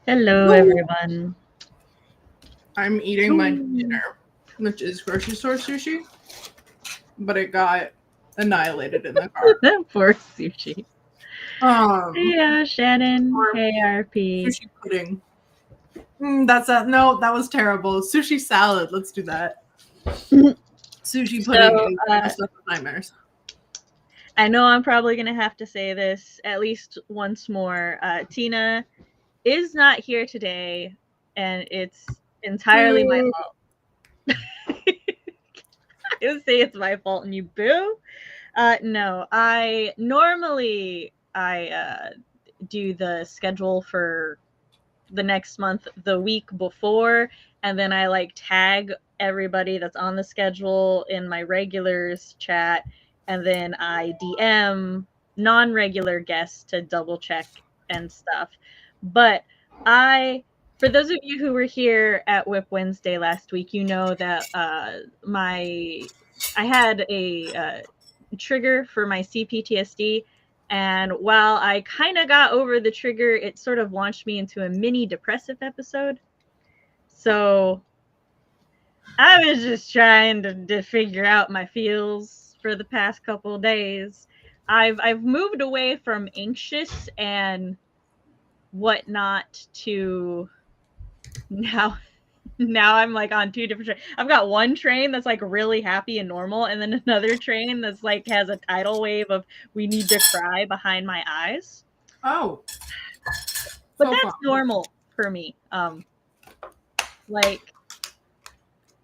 Hello, everyone. I'm eating my dinner, which is grocery store sushi, but it got annihilated in the car. Poor sushi. Hey, Shannon. Hey, RP. Sushi pudding. That was terrible. Sushi salad. Let's do that. Sushi pudding is stuff with nightmares. I know I'm probably going to have to say this at least once more. Tina is not here today, and it's entirely my fault. I would say it's my fault, and you boo. No, I normally do the schedule for the next month the week before, and then I like tag everybody that's on the schedule in my regulars chat, and then I DM non-regular guests to double check and stuff. But for those of you who were here at Whip Wednesday last week, you know that I had a trigger for my CPTSD, and while I kind of got over the trigger, it sort of launched me into a mini depressive episode. So I was just trying to figure out my feels for the past couple of days. I've moved away from anxious and whatnot to now I'm like on two different trains. I've got one train that's like really happy and normal, and then another train that's like has a tidal wave of we need to cry behind my eyes. Oh. But that's normal for me. Like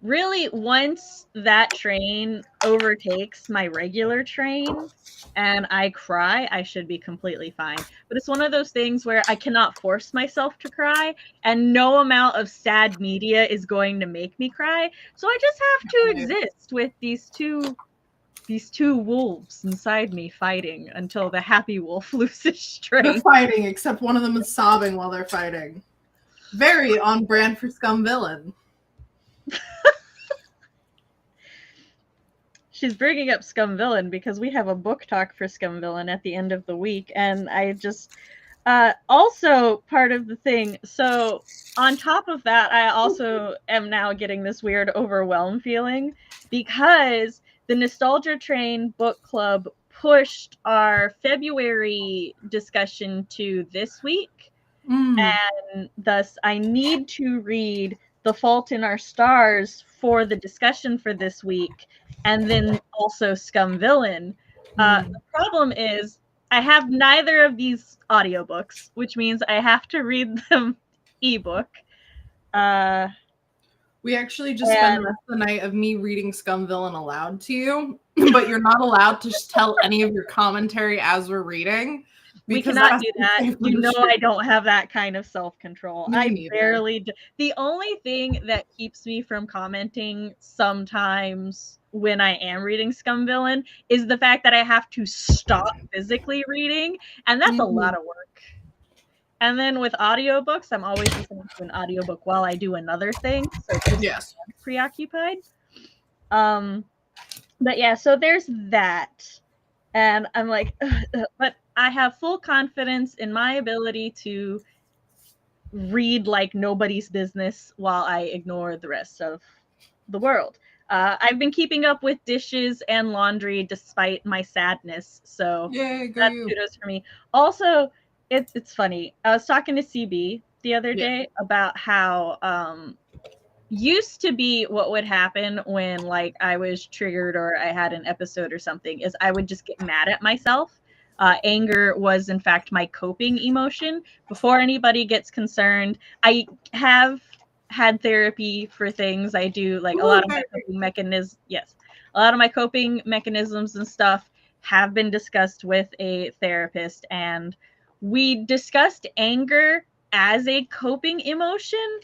really once that train overtakes my regular train and I cry, I should be completely fine. But it's one of those things where I cannot force myself to cry, and no amount of sad media is going to make me cry. So I just have to exist with these two wolves inside me fighting until the happy wolf loses strength. They're fighting, except one of them is sobbing while they're fighting. Very on brand for Scum Villain. She's bringing up Scum Villain because we have a book talk for Scum Villain at the end of the week, and I just also part of the thing. So on top of that, I also am now getting this weird overwhelmed feeling because the Nostalgia Train book club pushed our February discussion to this week, and thus I need to read The Fault in Our Stars for the discussion for this week, and then also Scum Villain. The problem is I have neither of these audiobooks, which means I have to read them ebook. We actually just spent the rest of the night of me reading Scum Villain aloud to you, but you're not allowed to just tell any of your commentary as we're reading. We cannot do that. You know I don't have that kind of self-control. I barely do. The only thing that keeps me from commenting sometimes when I am reading Scum Villain is the fact that I have to stop physically reading, and that's a lot of work. And then with audiobooks, I'm always listening to an audiobook while I do another thing, so yes, preoccupied. But yeah, so there's that. And I'm like, but I have full confidence in my ability to read like nobody's business while I ignore the rest of the world. I've been keeping up with dishes and laundry despite my sadness, so that's kudos for me. Also, It's funny. I was talking to CB the other day about how used to be what would happen when like I was triggered or I had an episode or something is I would just get mad at myself. Anger was in fact my coping emotion. Before anybody gets concerned, I have had therapy for things. I do like a lot of my coping mechanisms. Yes, a lot of my coping mechanisms and stuff have been discussed with a therapist, and we discussed anger as a coping emotion.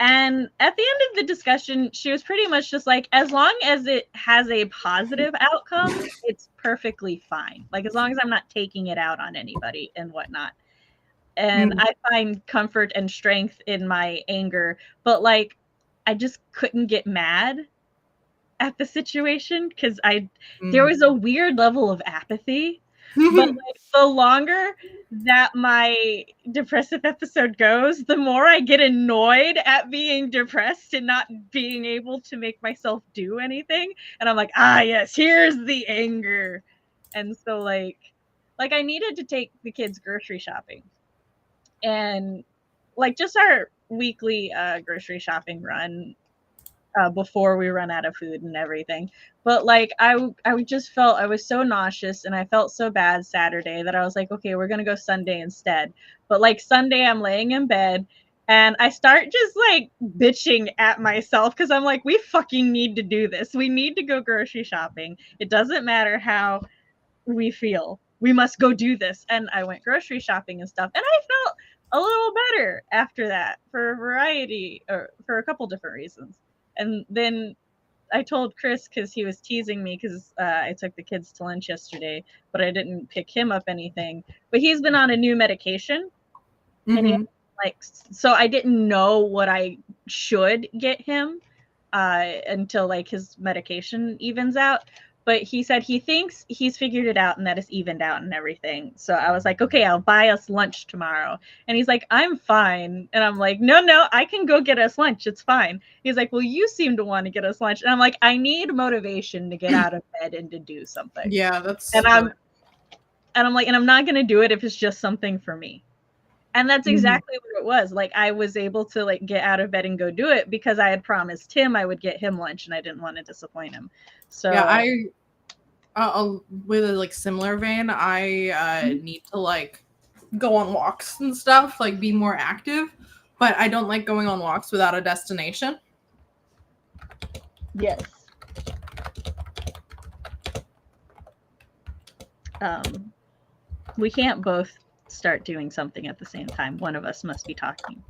And at the end of the discussion, she was pretty much just like, as long as it has a positive outcome, it's perfectly fine. Like, as long as I'm not taking it out on anybody and whatnot. And I find comfort and strength in my anger. But, like, I just couldn't get mad at the situation because there was a weird level of apathy. But like, the longer that my depressive episode goes, the more I get annoyed at being depressed and not being able to make myself do anything. And I'm like, yes, here's the anger. And so like I needed to take the kids grocery shopping. And like just our weekly grocery shopping run before we run out of food and everything. But like I just felt I was so nauseous and I felt so bad Saturday that I was like, okay, we're gonna go Sunday instead. But like Sunday, I'm laying in bed and I start just like bitching at myself because I'm like, we fucking need to do this. We need to go grocery shopping. It doesn't matter how we feel. We must go do this. And I went grocery shopping and stuff. And I felt a little better after that for a variety or for a couple different reasons. And then I told Chris because he was teasing me because I took the kids to lunch yesterday, but I didn't pick him up anything. But he's been on a new medication, and he like so I didn't know what I should get him until like his medication evens out. But he said he thinks he's figured it out and that it's evened out and everything. So I was like, okay, I'll buy us lunch tomorrow. And he's like, I'm fine. And I'm like, no, I can go get us lunch. It's fine. He's like, well, you seem to want to get us lunch. And I'm like, I need motivation to get out of bed and to do something. Yeah, that's. And I'm like, and I'm not going to do it if it's just something for me. And that's exactly what it was. Like, I was able to like get out of bed and go do it because I had promised him I would get him lunch and I didn't want to disappoint him. So yeah, with a like similar vein, I need to like go on walks and stuff, like be more active, but I don't like going on walks without a destination. Yes. We can't both start doing something at the same time. One of us must be talking.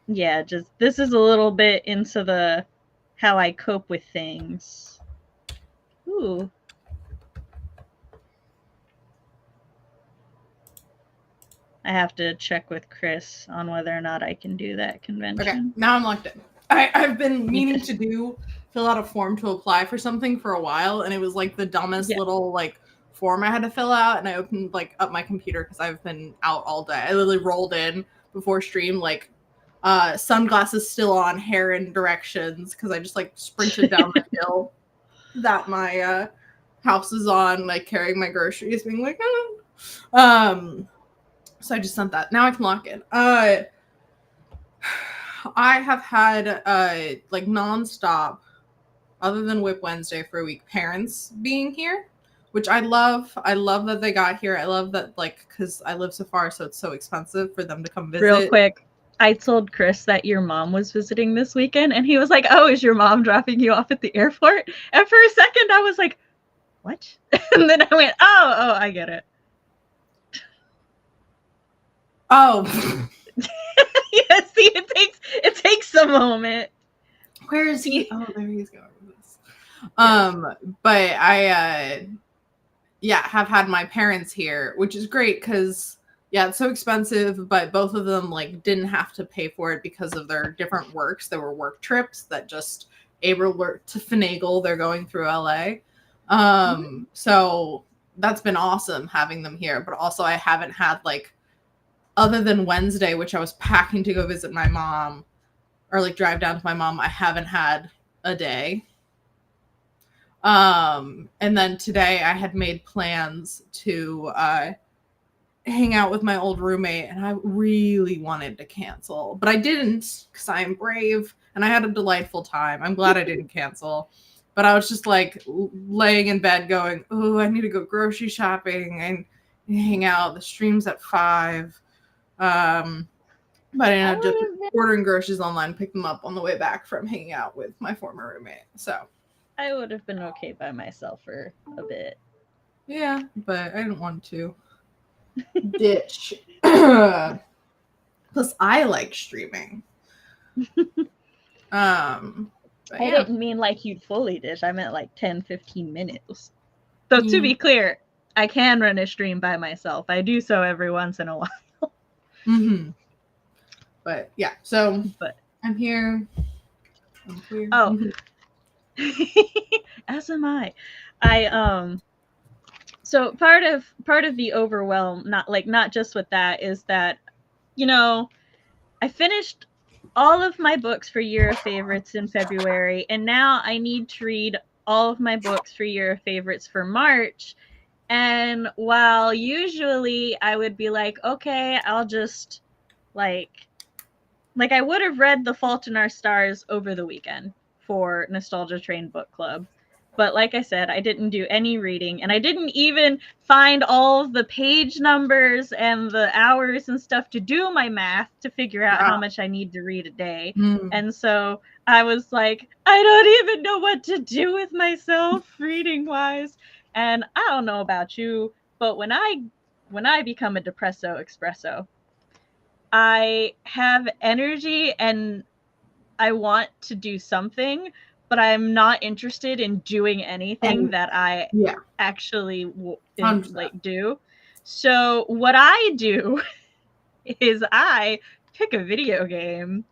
Yeah, just this is a little bit into the how I cope with things. Ooh. I have to check with Chris on whether or not I can do that convention. Okay, now I'm locked in. I've been meaning to fill out a form to apply for something for a while, and it was like the dumbest little like form I had to fill out, and I opened like up my computer because I've been out all day. I literally rolled in before stream, like sunglasses still on, hair in directions, because I just like sprinted down the hill that my house is on, like carrying my groceries, being like, so I just sent that. Now I can lock in. I have had like nonstop, other than Whip Wednesday for a week, parents being here, which I love. I love that they got here. I love that, like, because I live so far, so it's so expensive for them to come visit. Real quick, I told Chris that your mom was visiting this weekend, and he was like, oh, is your mom dropping you off at the airport? And for a second, I was like, what? And then I went, oh, I get it. Oh. Yeah, see, it takes a moment. Where is he? Oh, there he's going with this. But I have had my parents here, which is great because it's so expensive, but both of them like didn't have to pay for it because of their different works. There were work trips that just able to finagle. They're going through LA. So that's been awesome having them here, but also I haven't had like, other than Wednesday, which I was packing to go visit my mom or like drive down to my mom, I haven't had a day. And then today I had made plans to hang out with my old roommate, and I really wanted to cancel, but I didn't because I am brave and I had a delightful time. I'm glad I didn't cancel, but I was just like laying in bed going, oh, I need to go grocery shopping and hang out. The stream's at 5. But I ended up just ordering groceries online, pick them up on the way back from hanging out with my former roommate. So I would have been okay by myself for a bit. Yeah, but I didn't want to. Ditch. Plus, I like streaming. I didn't mean like you'd fully ditch. I meant like 10-15 minutes. So to be clear, I can run a stream by myself. I do so every once in a while. Mm-hmm. But yeah, so I'm here. I'm clear. Oh, as am I. So part of the overwhelm, not just with that, is that, you know, I finished all of my books for Year of Favorites in February, and now I need to read all of my books for Year of Favorites for March. And while usually I would be like, okay, I'll just like I would have read The Fault in Our Stars over the weekend for Nostalgia Train Book Club. But like I said, I didn't do any reading, and I didn't even find all of the page numbers and the hours and stuff to do my math to figure out how much I need to read a day. And so I was like, I don't even know what to do with myself reading wise. And I don't know about you, but when I become a depresso espresso, I have energy and I want to do something, but I'm not interested in doing anything that I actually do. So what I do is I pick a video game,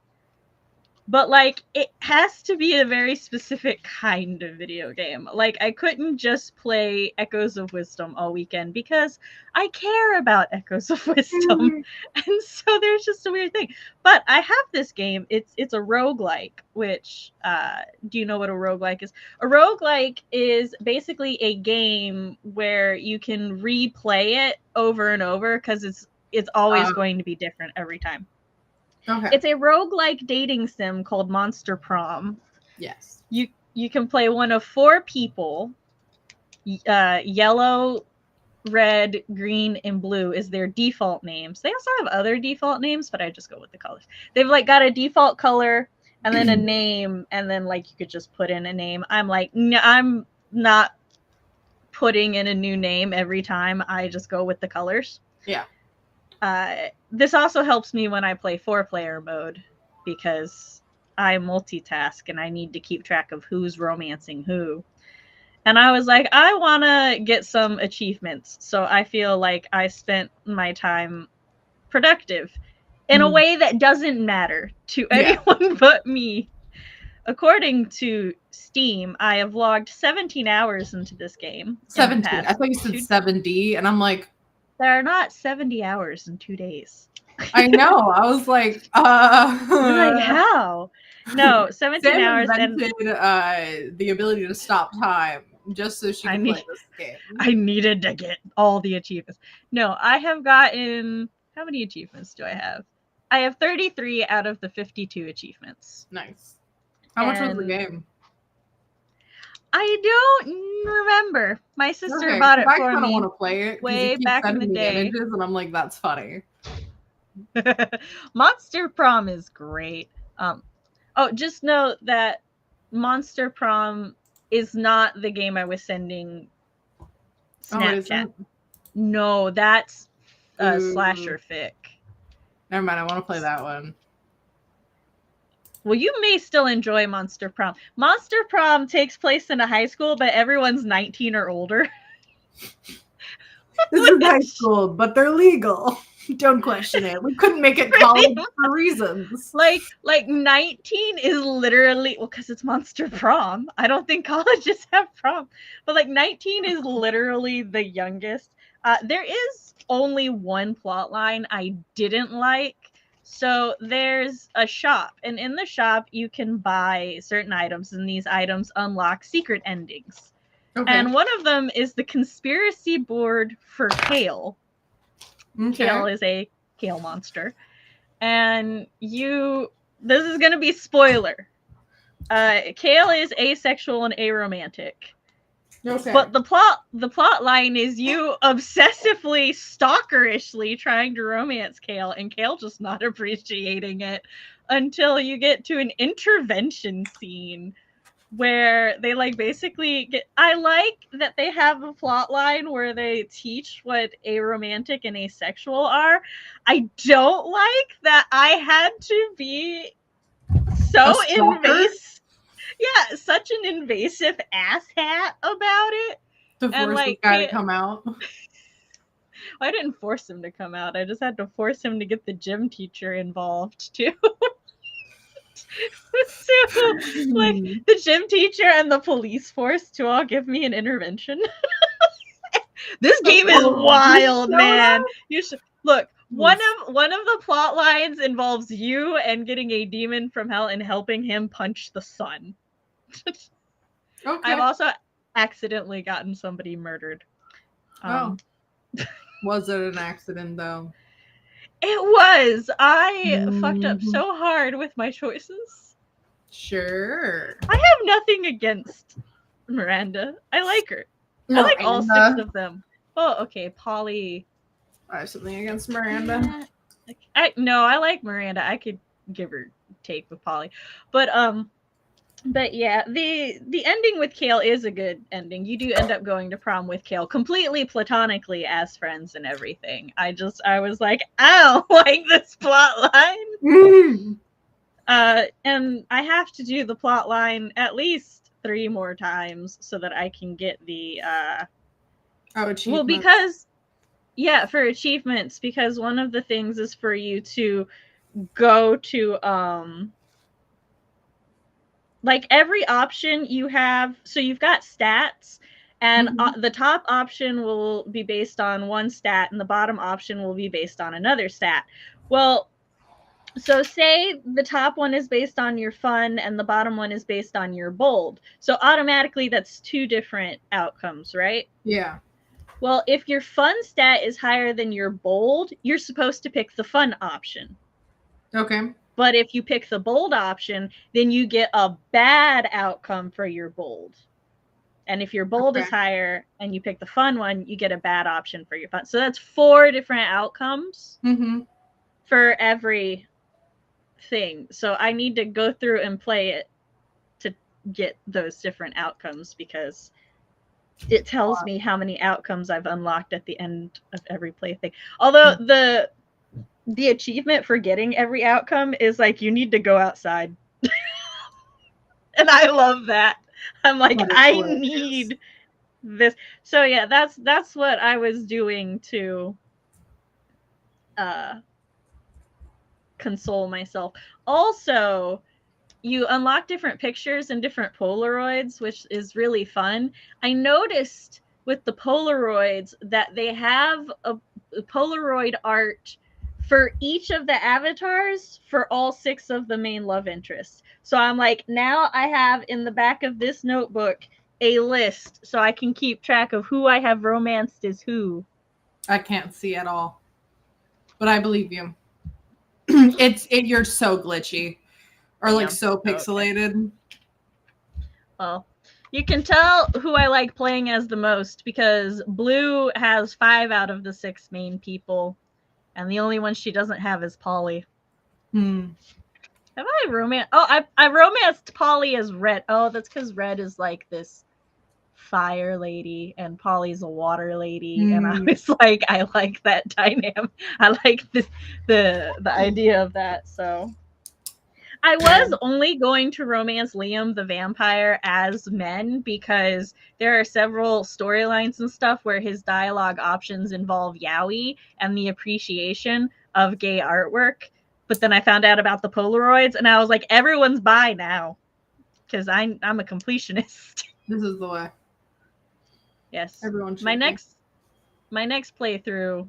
but like it has to be a very specific kind of video game. Like I couldn't just play Echoes of Wisdom all weekend because I care about Echoes of Wisdom. And so there's just a weird thing. But I have this game. It's a roguelike, which do you know what a roguelike is? A roguelike is basically a game where you can replay it over and over because it's always going to be different every time. Okay. It's a roguelike dating sim called Monster Prom. Yes. You can play one of 4 people. Yellow, red, green, and blue is their default names. They also have other default names, but I just go with the colors. They've like got a default color and then a name, and then like you could just put in a name. I'm like, I'm not putting in a new name every time. I just go with the colors. Yeah. This also helps me when I play 4-player mode because I multitask and I need to keep track of who's romancing who. And I was like, I want to get some achievements. So I feel like I spent my time productive in a way that doesn't matter to anyone but me. According to Steam, I have logged 17 hours into this game. 17. I thought you said 70, and I'm like, there are not 70 hours in 2 days. I know. I was like, like how? No, 17 Sam hours. Invented the ability to stop time just so she could play this game. I needed to get all the achievements. No, I have gotten, how many achievements do I have? I have 33 out of the 52 achievements. Nice. How much was the game? I don't remember. My sister bought it for me. I kind of want to play it way back in the day. Images, and I'm like, that's funny. Monster Prom is great. Oh, just note that Monster Prom is not the game I was sending Snapchat. No, that's Slasher Fic. Never mind, I want to play that one. Well, you may still enjoy Monster Prom. Monster Prom takes place in a high school, but everyone's 19 or older. This is high school, but they're legal. Don't question it. We couldn't make it college for reasons. Like 19 is literally, well, because it's Monster Prom. I don't think colleges have prom. But like 19 is literally the youngest. There is only one plot line I didn't like. So there's a shop, and in the shop you can buy certain items, and these items unlock secret endings. Okay. And one of them is the conspiracy board for Kale. Okay. Kale is a Kale monster. And this is going to be spoiler. Kale is asexual and aromantic. Okay. But the plot line is you obsessively, stalkerishly trying to romance Kale, and Kale just not appreciating it until you get to an intervention scene where they like basically get. I like that they have a plot line where they teach what aromantic and asexual are. I don't like that I had to be so invasive. Yeah, such an invasive asshat about it. To force this guy to come out. I didn't force him to come out. I just had to force him to get the gym teacher involved too. So, like the gym teacher and the police force to all give me an intervention. This game is wild, man. You should look. One of the plot lines involves you and getting a demon from hell and helping him punch the sun. Okay. I've also accidentally gotten somebody murdered. Was it an accident though? It was. I fucked up so hard with my choices. Sure. I have nothing against Miranda. I like her. I like all 6 of them. Oh, okay. Polly. I have something against Miranda. I like Miranda. I could give her take with Polly. But yeah, the ending with Kale is a good ending. You do end up going to prom with Kale completely platonically as friends and everything. I was like, I don't like this plot line. And I have to do the plot line at least 3 more times so that I can get the well, because for achievements, because one of the things is for you to go to like every option you have, so you've got stats, and the top option will be based on one stat, and the bottom option will be based on another stat. Well, so say the top one is based on your fun, and the bottom one is based on your bold. So automatically that's 2 different outcomes, right? Yeah. Well, if your fun stat is higher than your bold, you're supposed to pick the fun option. Okay. But if you pick the bold option, then you get a bad outcome for your bold. And if your bold is higher and you pick the fun one, you get a bad option for your fun. So that's 4 different outcomes for every thing. So I need to go through and play it to get those different outcomes, because it tells me how many outcomes I've unlocked at the end of every plaything. Although the achievement for getting every outcome is like you need to go outside. And I love that. I'm like, I need this. So yeah, that's what I was doing to console myself. Also, you unlock different pictures and different Polaroids, which is really fun. I noticed with the Polaroids that they have a Polaroid art for each of the avatars for all 6 of the main love interests. So I'm like, now I have in the back of this notebook a list so I can keep track of who I have romanced as who. I can't see at all, but I believe you. You're so glitchy, or like so pixelated. Okay. Well, you can tell who I like playing as the most, because Blue has 5 out of the 6 main people. And the only one she doesn't have is Polly. Have I romanced? Oh, I romanced Polly as Red. Oh, that's because Red is like this fire lady, and Polly's a water lady. And I was like, I like that dynamic. I like the idea of that. So I was only going to romance Liam the vampire as men, because there are several storylines and stuff where his dialogue options involve yaoi and the appreciation of gay artwork. But then I found out about the Polaroids, and I was like, everyone's bi now, because I'm a completionist. This is the way. Yes. Everyone should my next playthrough,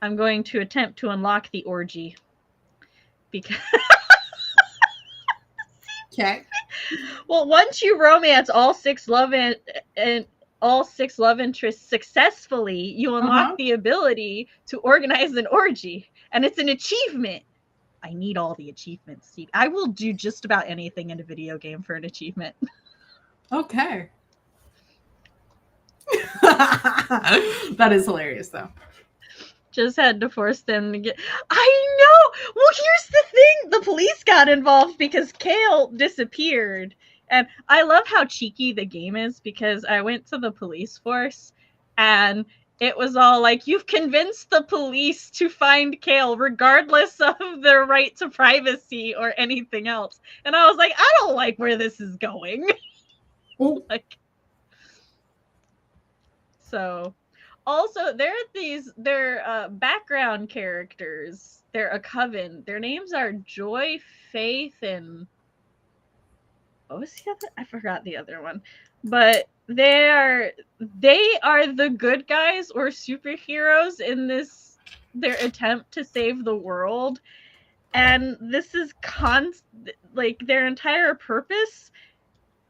I'm going to attempt to unlock the orgy, because okay. Well, once you romance all 6 love and all 6 love interests successfully, you unlock the ability to organize an orgy, and it's an achievement. I need all the achievements. I will do just about anything in a video game for an achievement. Okay. That is hilarious, though. Just had to force them to get. I know! Well, here's the thing! The police got involved because Kale disappeared. And I love how cheeky the game is, because I went to the police force and it was all like, you've convinced the police to find Kale regardless of their right to privacy or anything else. And I was like, I don't like where this is going. Like, so also they're background characters. They're a coven. Their names are Joy, Faith, and what was the other? I forgot the other one. But they are the good guys or superheroes in their attempt to save the world. And this is like their entire purpose,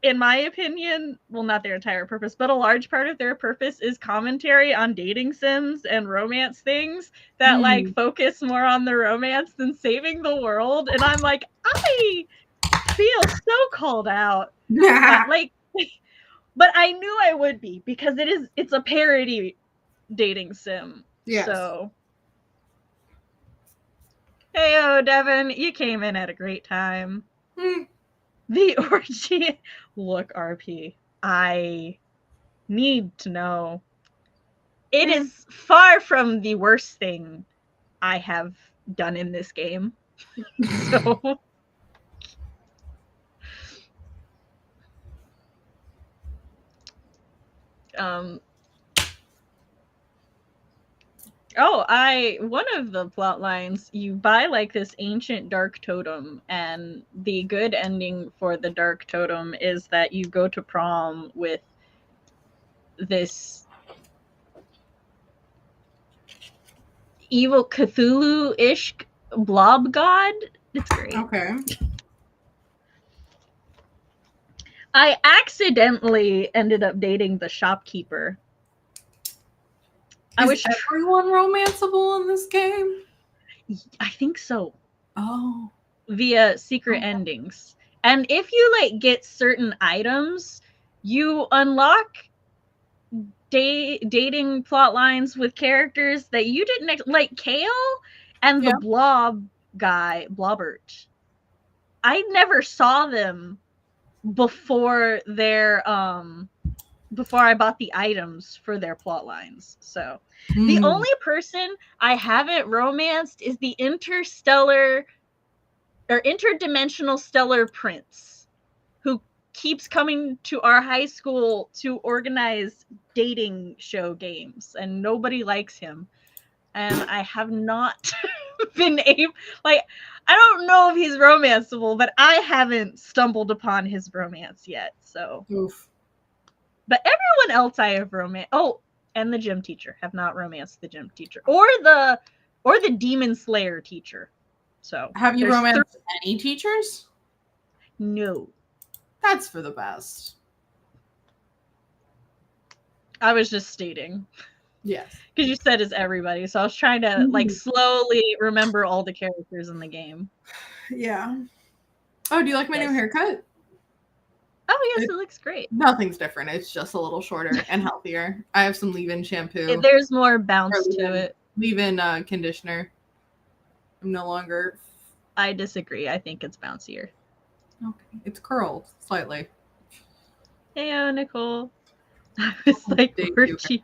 in my opinion, well, not their entire purpose, but a large part of their purpose is commentary on dating sims and romance things that like focus more on the romance than saving the world. And I'm like, I feel so called out. Like, but I knew I would be, because it's a parody dating sim. Yes. So hey, Devin, you came in at a great time. The orgy. Look, RP, I need to know. It is far from the worst thing I have done in this game. So one of the plot lines, you buy like this ancient dark totem, and the good ending for the dark totem is that you go to prom with this evil Cthulhu-ish blob god. It's great. Okay. I accidentally ended up dating the shopkeeper. Is everyone romanceable in this game? I think so. Oh. Via secret endings. And if you like get certain items, you unlock dating plot lines with characters that you didn't like Kale and the blob guy, Blobbert. I never saw them before before I bought the items for their plot lines. So the only person I haven't romanced is the interdimensional stellar prince, who keeps coming to our high school to organize dating show games, and nobody likes him. And I have not been able, like, I don't know if he's romanceable, but I haven't stumbled upon his romance yet. So oof. But everyone else I have romanced. Oh, and the gym teacher. Have not romanced the gym teacher. Or the demon slayer teacher. So have you romanced any teachers? No. That's for the best. I was just stating. Yes. Because you said it's everybody. So I was trying to like slowly remember all the characters in the game. Yeah. Oh, do you like my new haircut? Oh, yes, it looks great. Nothing's different. It's just a little shorter and healthier. I have some leave-in shampoo. There's more bounce to it. Leave-in conditioner. I'm no longer... I disagree. I think it's bouncier. Okay. It's curled slightly. Hey, Nicole. I was like,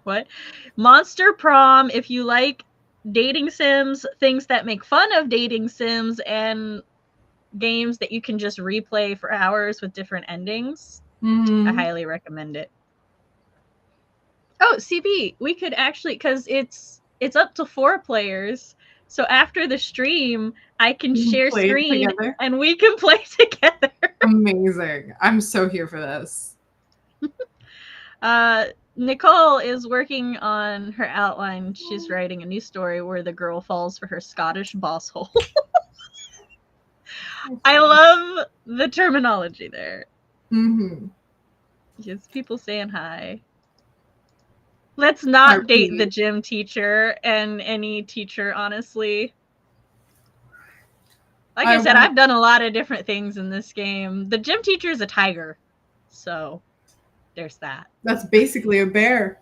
what? Monster Prom, if you like dating sims, things that make fun of dating sims, and games that you can just replay for hours with different endings, I highly recommend it. Oh, CB, we could actually, because it's up to 4 players, so after the stream, I can share screen together, and we can play together. Amazing. I'm so here for this. Nicole is working on her outline. She's writing a new story where the girl falls for her Scottish boss hole. I love the terminology there. Mm-hmm. Just people saying hi. Let's not date the gym teacher and any teacher, honestly. Like I said, I've done a lot of different things in this game. The gym teacher is a tiger. So there's that. That's basically a bear.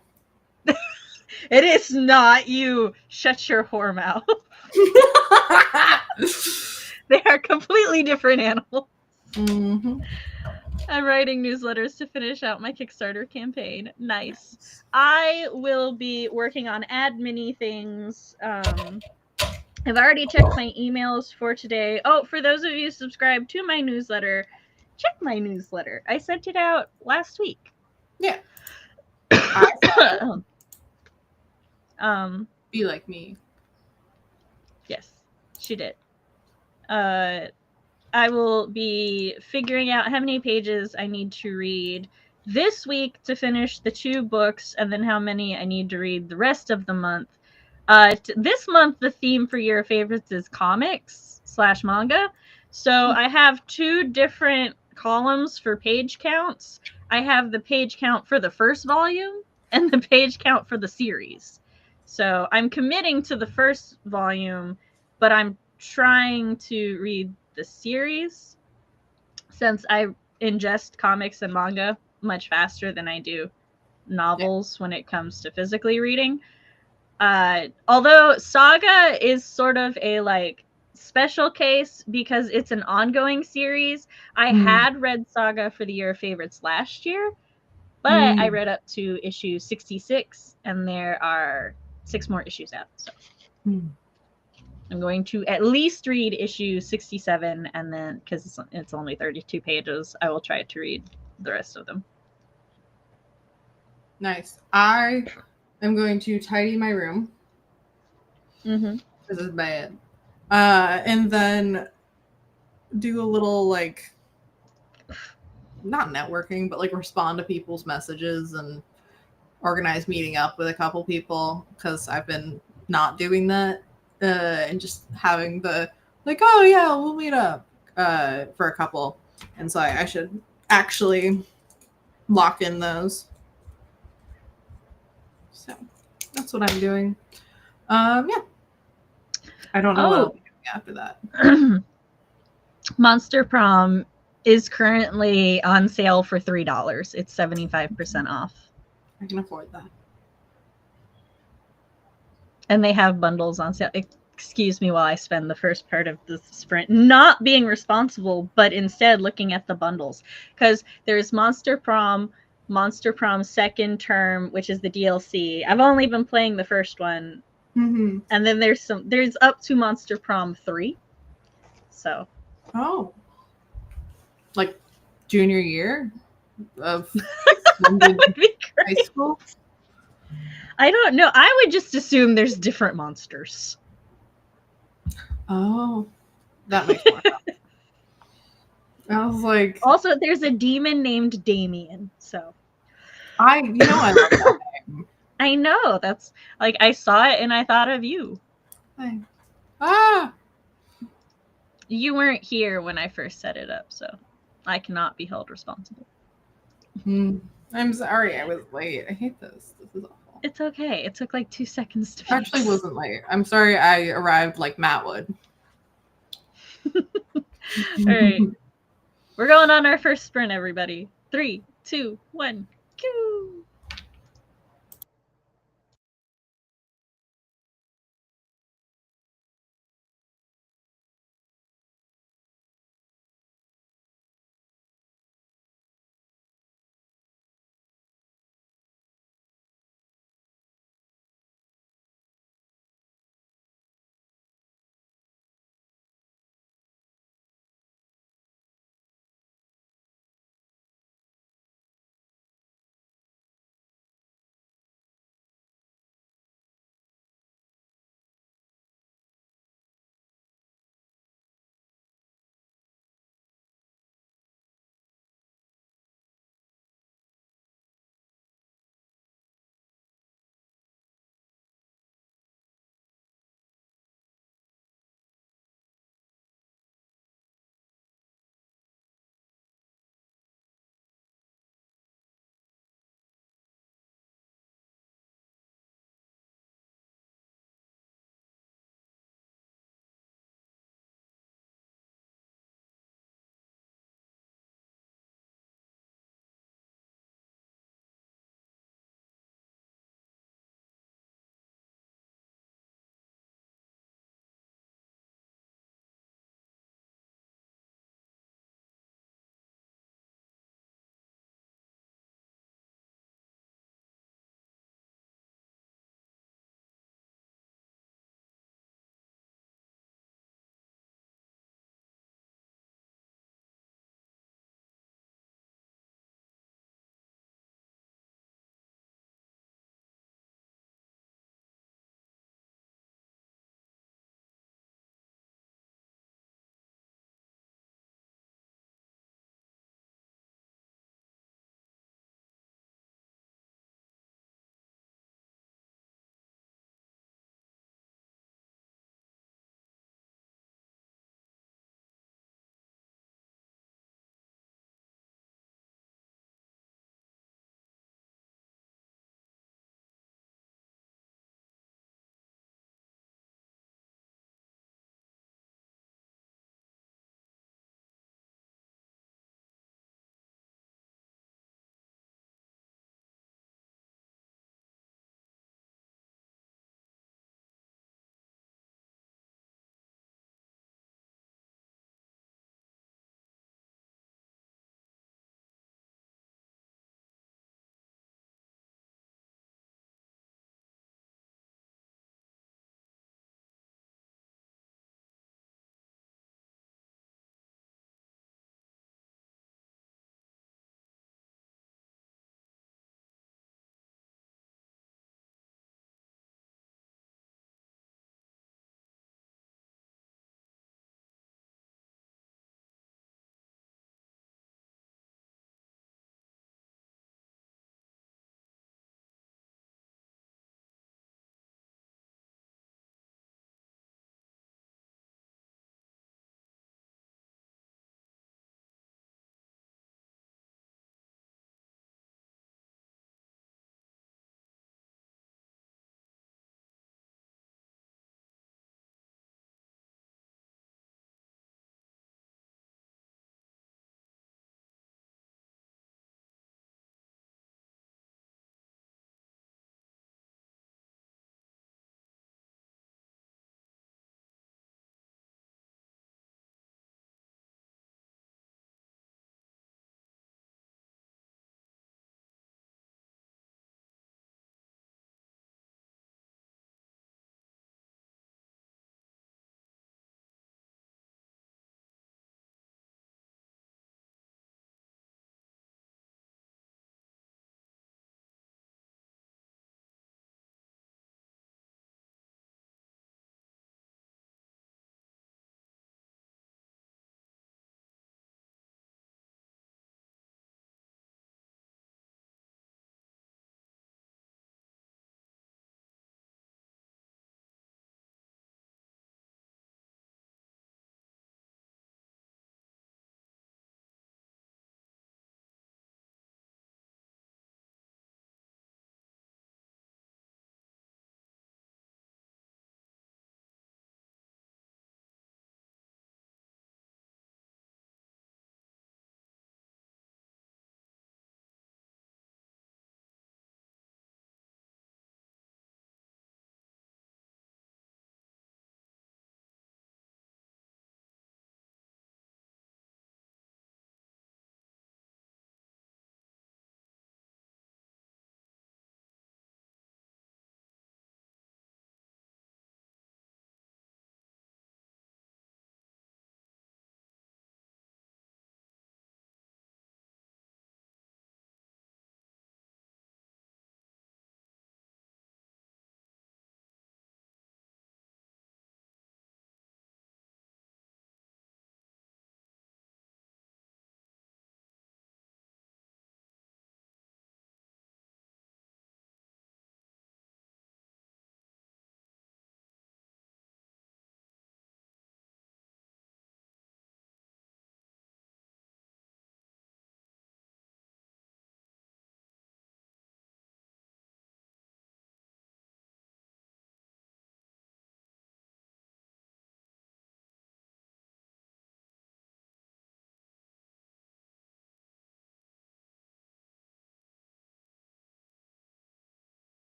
It is not. You shut your whore mouth. They are completely different animals. Mm-hmm. I'm writing newsletters to finish out my Kickstarter campaign. Nice. I will be working on admin-y things. I've already checked my emails for today. Oh, for those of you subscribed to my newsletter, check my newsletter. I sent it out last week. Yeah. Be like me. Yes, she did. I will be figuring out how many pages I need to read this week to finish the 2 books, and then how many I need to read the rest of the month. This month, the theme for Your Favorites is comics/manga. So I have 2 different columns for page counts. I have the page count for the first volume and the page count for the series. So I'm committing to the first volume, but I'm trying to read the series since I ingest comics and manga much faster than I do novels when it comes to physically reading. Although Saga is sort of a like special case because it's an ongoing series. I had read Saga for the Year of Favorites last year, but I read up to issue 66 and there are 6 more issues out. So I'm going to at least read issue 67, and then because it's only 32 pages, I will try to read the rest of them. Nice. I am going to tidy my room. Mm-hmm. This is bad. And then do a little like not networking, but like respond to people's messages and organize meeting up with a couple people because I've been not doing that and just having the like, oh yeah, we'll meet up for a couple. And so I should actually lock in those. So that's what I'm doing. Yeah. I don't know what I'll be doing after that. Monster Prom is currently on sale for $3. It's 75% off. I can afford that. And they have bundles on sale. Excuse me while I spend the first part of this sprint not being responsible, but instead looking at the bundles. Because there's Monster Prom Second Term, which is the DLC. I've only been playing the first one. Mm-hmm. And then there's up to Monster Prom 3. So. Oh. Like junior year of that would be great. high school? I don't know. I would just assume there's different monsters. Oh, that makes more sense. I was like, also there's a demon named Damien. So I love that name. I know, that's like I saw it and I thought of you. You weren't here when I first set it up, so I cannot be held responsible. I'm sorry, I was late. I hate this. This is awful. It's okay. It took like 2 seconds to fix. Actually wasn't late. I'm sorry I arrived like Matt would. All right. We're going on our first sprint, everybody. 3, 2, 1, go!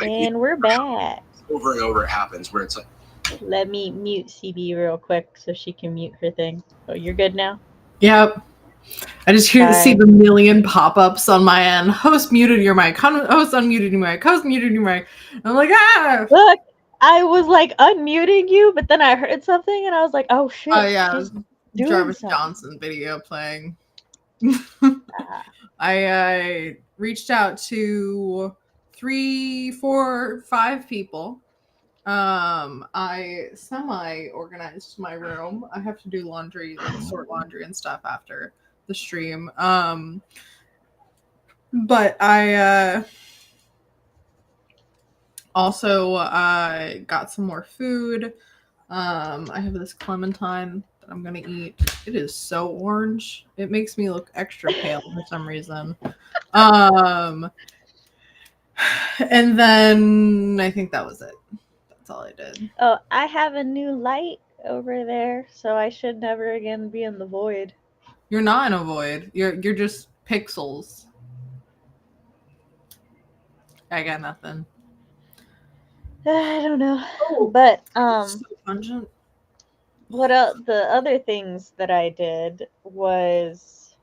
And we're back. Over and over it happens where it's like, let me mute CB real quick so she can mute her thing. Oh, you're good now? Yep. I just see the million pop-ups on my end. Host muted your mic. Host unmuted your mic. Host muted your mic. I'm like, ah! Look, I was like unmuting you, but then I heard something and I was like, oh shit. Oh yeah, she's doing Jarvis something. Johnson video playing. I reached out to 3, 4, 5 people. I semi-organized my room. I have to do laundry, like sort laundry and stuff after the stream. But I also got some more food. I have this clementine that I'm gonna eat. It is so orange. It makes me look extra pale for some reason. And then I think that was it. That's all I did. Oh, I have a new light over there, so I should never again be in the void. You're not in a void. You're just pixels. I got nothing. I don't know. But so pungent. What else? The other things that I did was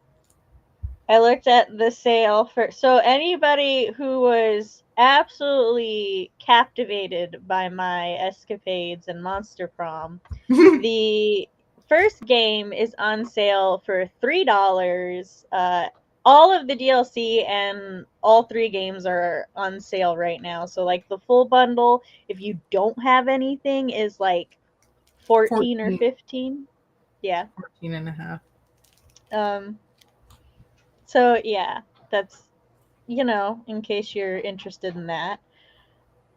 I looked at the sale for, so anybody who was absolutely captivated by my escapades and Monster Prom, the first game is on sale for $3. All of the DLC and all 3 games are on sale right now. So like the full bundle, if you don't have anything, is like 14 or 15. Yeah. 14 and a half. So yeah, that's, in case you're interested in that.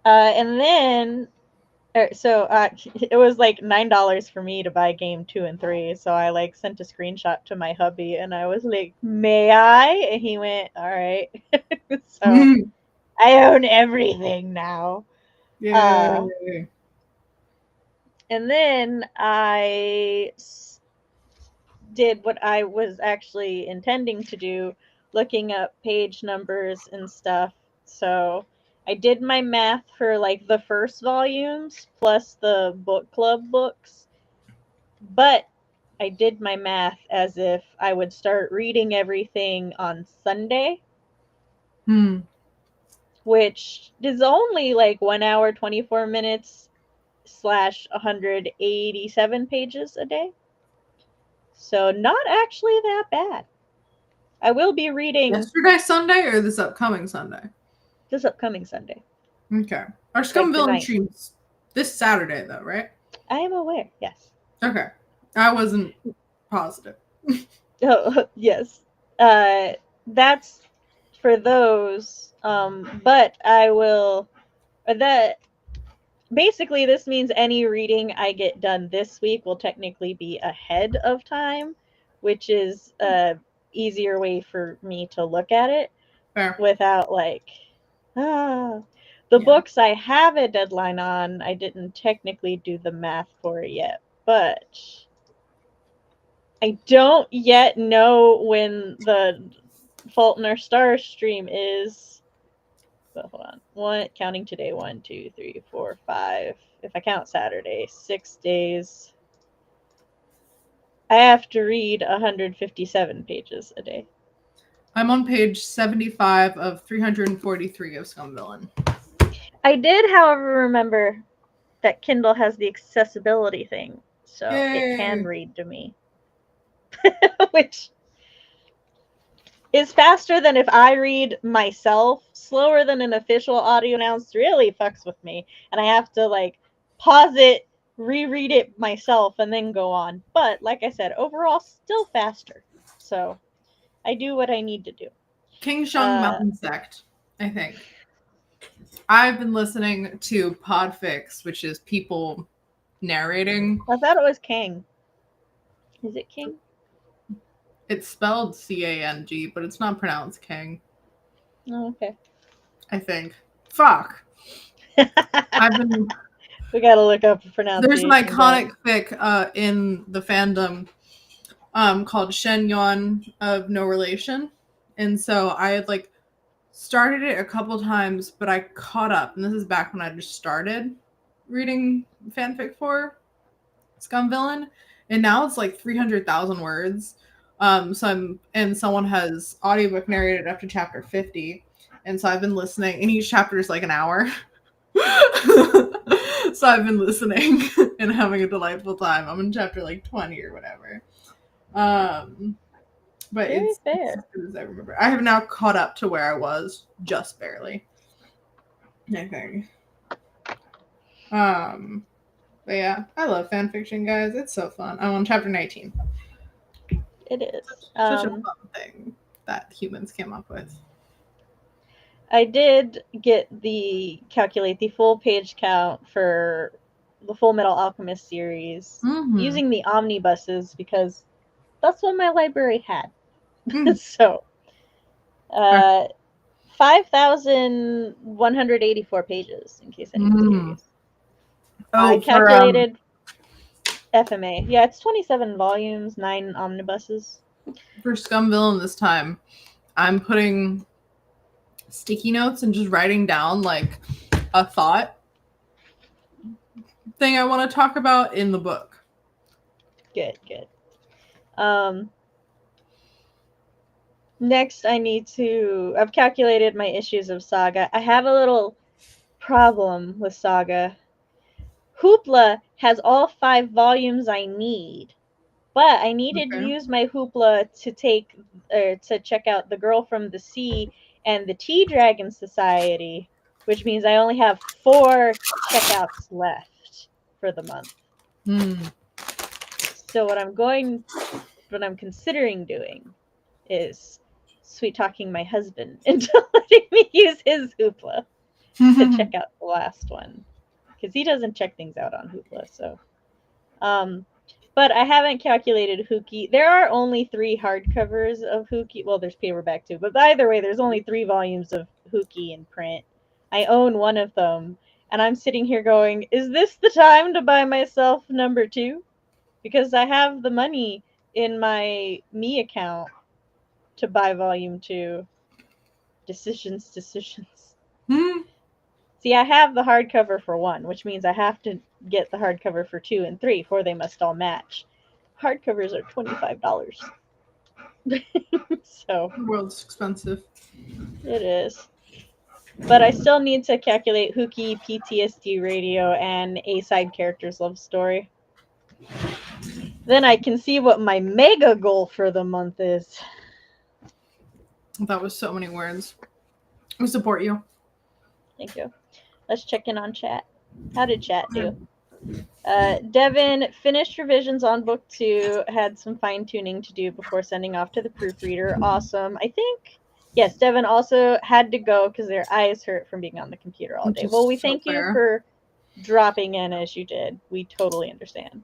And then it was like $9 for me to buy game 2 and 3. So I like sent a screenshot to my hubby and I was like, may I? And he went, all right. So I own everything now. Yeah. And then I did what I was actually intending to do, looking up page numbers and stuff. So I did my math for like the first volumes plus the book club books, but I did my math as if I would start reading everything on Sunday, which is only like 1 hour, 24 minutes / 187 pages a day. So not actually that bad. I will be reading yesterday Sunday or this upcoming Sunday? This upcoming Sunday. Okay. Our Scumville streams this Saturday though, right? I am aware, yes. Okay. I wasn't positive. Oh, yes. That's for those. But I will basically this means any reading I get done this week will technically be ahead of time, which is easier way for me to look at it. Fair. Without like the books I have a deadline on. I didn't technically do the math for it yet, but I don't yet know when the Fault in Our Stars stream is. So hold on. Counting today, 1, 2, 3, 4, 5. If I count Saturday, 6 days. I have to read 157 pages a day. I'm on page 75 of 343 of Scumvillain. I did, however, remember that Kindle has the accessibility thing, so it can read to me. Which is faster than if I read myself. Slower than an official audio announce really fucks with me. And I have to like pause it, reread it myself, and then go on. But like I said, overall still faster. So I do what I need to do. King Shung Mountain Sect, I think. I've been listening to Podfix, which is people narrating. I thought it was King. Is it King? It's spelled C-A-N-G, but it's not pronounced King. Oh, okay. I think. Fuck. We gotta look up the pronunciation. There's an iconic fic in the fandom called Shen Yuan of No Relation. And so I had like started it a couple times, but I caught up, and this is back when I just started reading fanfic for Scum Villain, and now it's like 300,000 words. And someone has audiobook narrated up to chapter 50, and so I've been listening, and each chapter is like an hour. So I've been listening and having a delightful time. I'm in chapter like 20 or whatever. But Very it's fair. as good as I remember. I have now caught up to where I was, just barely, I think. But yeah, I love fan fiction, guys. It's so fun. I'm on chapter 19. It is. Such a fun thing that humans came up with. I did calculate the full page count for the Full Metal Alchemist series using the omnibuses because that's what my library had. So, 5,184 pages, in case anyone's curious. I calculated FMA. Yeah, it's 27 volumes, 9 omnibuses. For Scum Villain this time, I'm putting sticky notes and just writing down like a thought thing I want to talk about in the book. Good. Next, I've calculated my issues of Saga. I have a little problem with Saga. Hoopla has all 5 volumes I need, but I needed to use my Hoopla to check out The Girl from the Sea and the Tea Dragon Society, which means I only have 4 checkouts left for the month. So what I'm considering doing is sweet talking my husband into letting me use his Hoopla to check out the last one, because he doesn't check things out on Hoopla. So, but I haven't calculated Hookie. There are only 3 hardcovers of Hookie. Well, there's paperback too, but either way, there's only 3 volumes of Hookie in print. I own one of them, and I'm sitting here going, is this the time to buy myself number 2? Because I have the money in my Me account to buy volume 2. Decisions. See, I have the hardcover for 1, which means I have to get the hardcover for 2 and 3, for they must all match. Hardcovers are $25. So the world's expensive. It is. But I still need to calculate Hookie, PTSD Radio, and A-Side Characters Love Story. Then I can see what my mega goal for the month is. That was so many words. We support you. Thank you. Let's check in on chat. How did chat do? Devin finished revisions on book 2, had some fine-tuning to do before sending off to the proofreader. Awesome. I think, yes, Devin also had to go because their eyes hurt from being on the computer all day. Well, we thank you for dropping in as you did. We totally understand.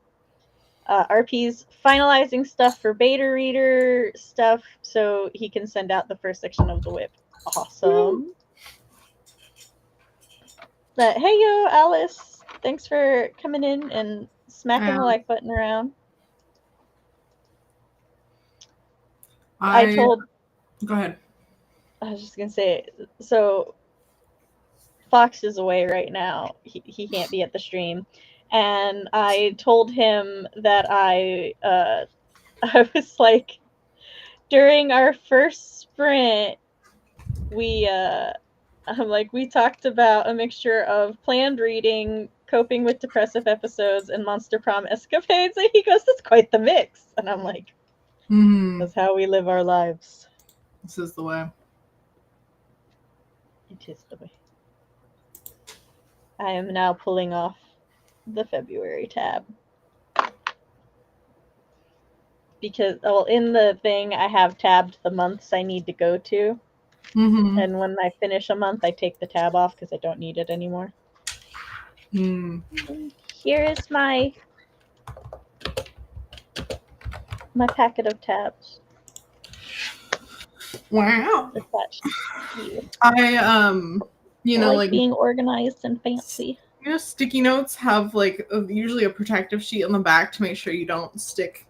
RP's finalizing stuff for beta reader stuff so he can send out the first section of the whip. Awesome. But hey, yo, Alice. Thanks for coming in and smacking the like button around. Go ahead. I was just going to say, so Fox is away right now. He can't be at the stream. And I told him that I was like, during our first sprint, we talked about a mixture of planned reading, coping with depressive episodes, and Monster Prom escapades. And he goes, that's quite the mix. And I'm like, that's how we live our lives. This is the way. It is the way. I am now pulling off the February tab. Because, in the thing, I have tabbed the months I need to go to. And when I finish a month, I take the tab off because I don't need it anymore. Here is my packet of tabs. Wow. Like being organized and fancy. Sticky notes have like usually a protective sheet on the back to make sure you don't stick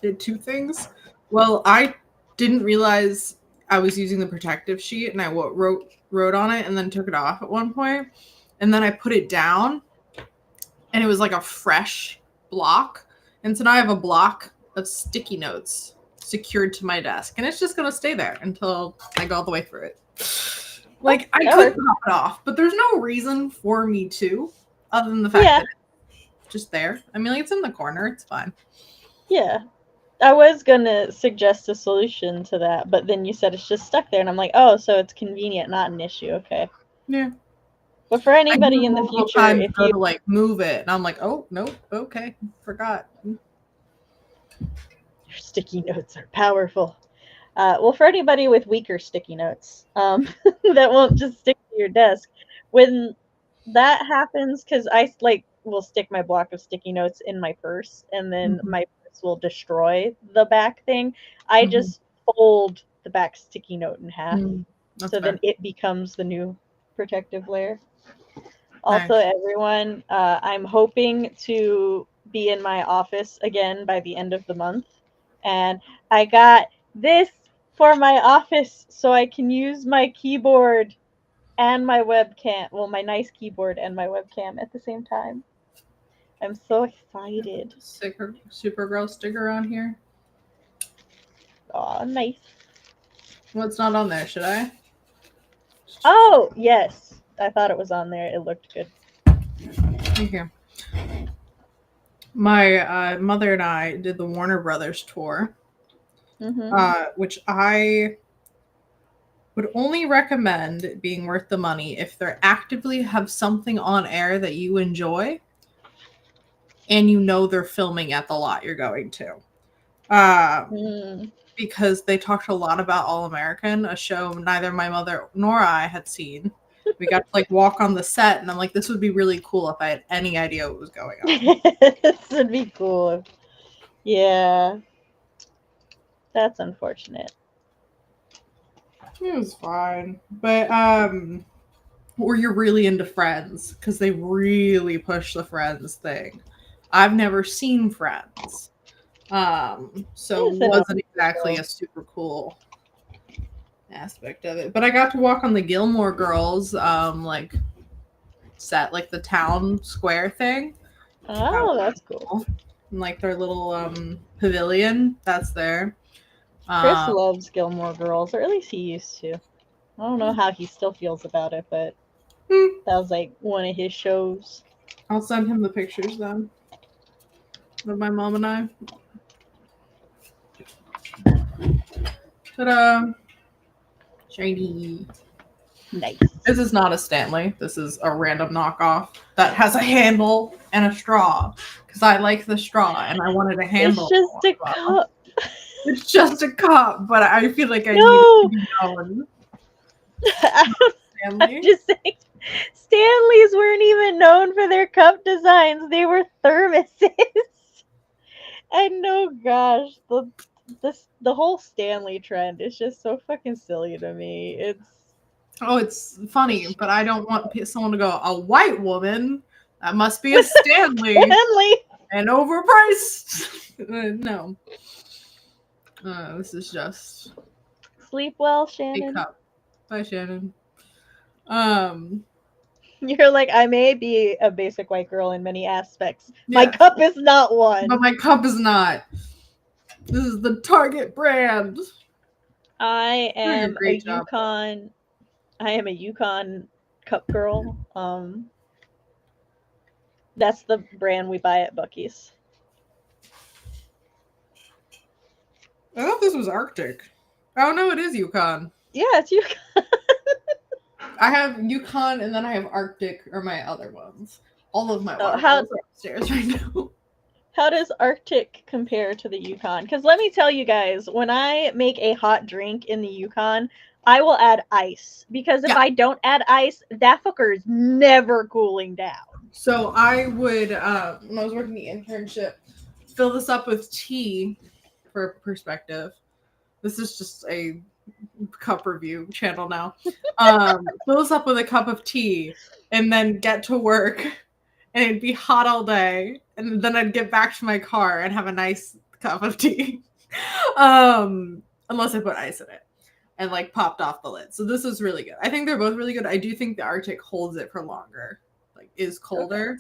it to things. Well, I didn't realize I was using the protective sheet and I wrote on it and then took it off at one point. And then I put it down and it was like a fresh block. And so now I have a block of sticky notes secured to my desk. And it's just going to stay there until I go all the way through it. Like, I could pop it off, but there's no reason for me to, other than the fact that it's just there. I mean, like, it's in the corner. It's fine. Yeah. I was going to suggest a solution to that, but then you said it's just stuck there. And I'm like, oh, so it's convenient, not an issue. Okay. Yeah. But for anybody in the future, if you to, like, move it, and I'm like, oh, nope, okay, forgot. Your sticky notes are powerful. Well, for anybody with weaker sticky notes that won't just stick to your desk, when that happens, because I will stick my block of sticky notes in my purse, and then my purse will destroy the back thing. I just fold the back sticky note in half, so then it becomes the new protective layer. Also, everyone, I'm hoping to be in my office again by the end of the month, and I got this for my office so I can use my keyboard and my webcam. Well, my nice keyboard and my webcam at the same time. I'm so excited. Supergirl sticker on here. Aw, nice. What's not on there? Should I? Oh, yes. I thought it was on there. It looked good. Thank you. My mother and I did the Warner Brothers tour. Which I would only recommend being worth the money if they actively have something on air that you enjoy and you know they're filming at the lot you're going to. Because they talked a lot about All American, a show neither my mother nor I had seen. We got to like walk on the set, and I'm like, this would be really cool if I had any idea what was going on. This would be cool. Yeah. That's unfortunate. It was fine. But, or you're really into Friends, because they really push the Friends thing. I've never seen Friends. So it wasn't exactly a super cool aspect of it. But I got to walk on the Gilmore Girls, like, set, like, the town square thing. Oh, that's cool. And, like, their little, pavilion, that's there. Chris loves Gilmore Girls, or at least he used to. I don't know how he still feels about it, but that was like one of his shows. I'll send him the pictures then of my mom and I. Ta-da! Shiny. Nice. This is not a Stanley. This is a random knockoff that has a handle and a straw. Because I like the straw and I wanted a handle. It's just a cup. It's just a cup, but I feel like I need to be known. I'm just saying, Stanleys weren't even known for their cup designs. They were thermoses. And no, gosh, the whole Stanley trend is just so fucking silly to me. It's funny, but I don't want someone to go, a white woman? That must be a Stanley. Stanley! And overpriced. No. This is just... Sleep well, Shannon. Bye, Shannon. You're like, I may be a basic white girl in many aspects. Yeah. My cup is not one. But my cup is not. This is the Target brand. I am a Yukon. I am a Yukon cup girl. That's the brand we buy at Buc-ee's. I thought this was Arctic. Oh no, it is Yukon. Yeah, it's Yukon. I have Yukon and then I have Arctic are my other ones. All of my water bottles are upstairs right now. How does Arctic compare to the Yukon? Because let me tell you guys, when I make a hot drink in the Yukon, I will add ice. Because if I don't add ice, that fucker is never cooling down. So I would, when I was working the internship, fill this up with tea for perspective. This is just a cup review channel now. Fill this up with a cup of tea and then get to work and it'd be hot all day. And then I'd get back to my car and have a nice cup of tea. Unless I put ice in it. and like popped off the lid. So this is really good. I think they're both really good. I do think the Arctic holds it for longer, like is colder.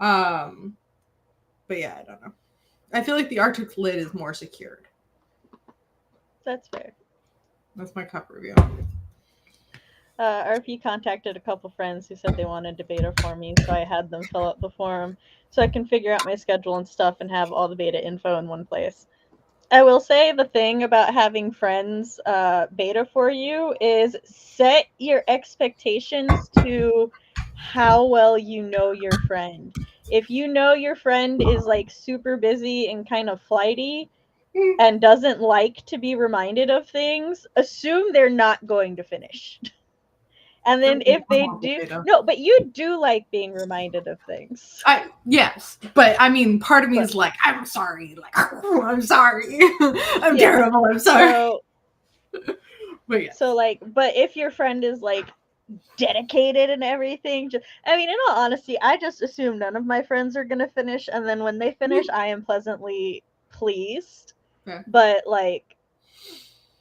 Okay. But yeah, I don't know. I feel like the Arctic lid is more secured. That's fair. That's my cup review. RP contacted a couple friends who said they wanted to beta for me, so I had them fill out the form so I can figure out my schedule and stuff and have all the beta info in one place. I will say the thing about having friends beta for you is set your expectations to how well you know your friend. If you know your friend is like super busy and kind of flighty and doesn't like to be reminded of things, assume they're not going to finish. And then if they do, no, but you do like being reminded of things. Yes, but I mean, part of me is like, I'm sorry, like, I'm sorry, I'm terrible, I'm sorry. But yeah. So like, but if your friend is like dedicated and everything, I mean, in all honesty, I just assume none of my friends are gonna finish, and then when they finish, I am pleasantly pleased. Okay. But like,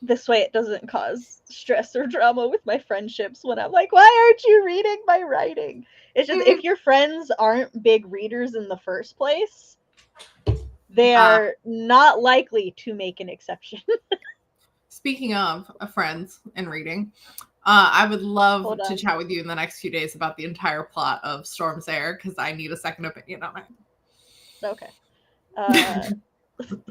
this way it doesn't cause stress or drama with my friendships when I'm like, why aren't you reading my writing? It's just if your friends aren't big readers in the first place, they are not likely to make an exception. Speaking of friends and reading, I would love to chat with you in the next few days about the entire plot of Storm's Heir, because I need a second opinion on it. Okay.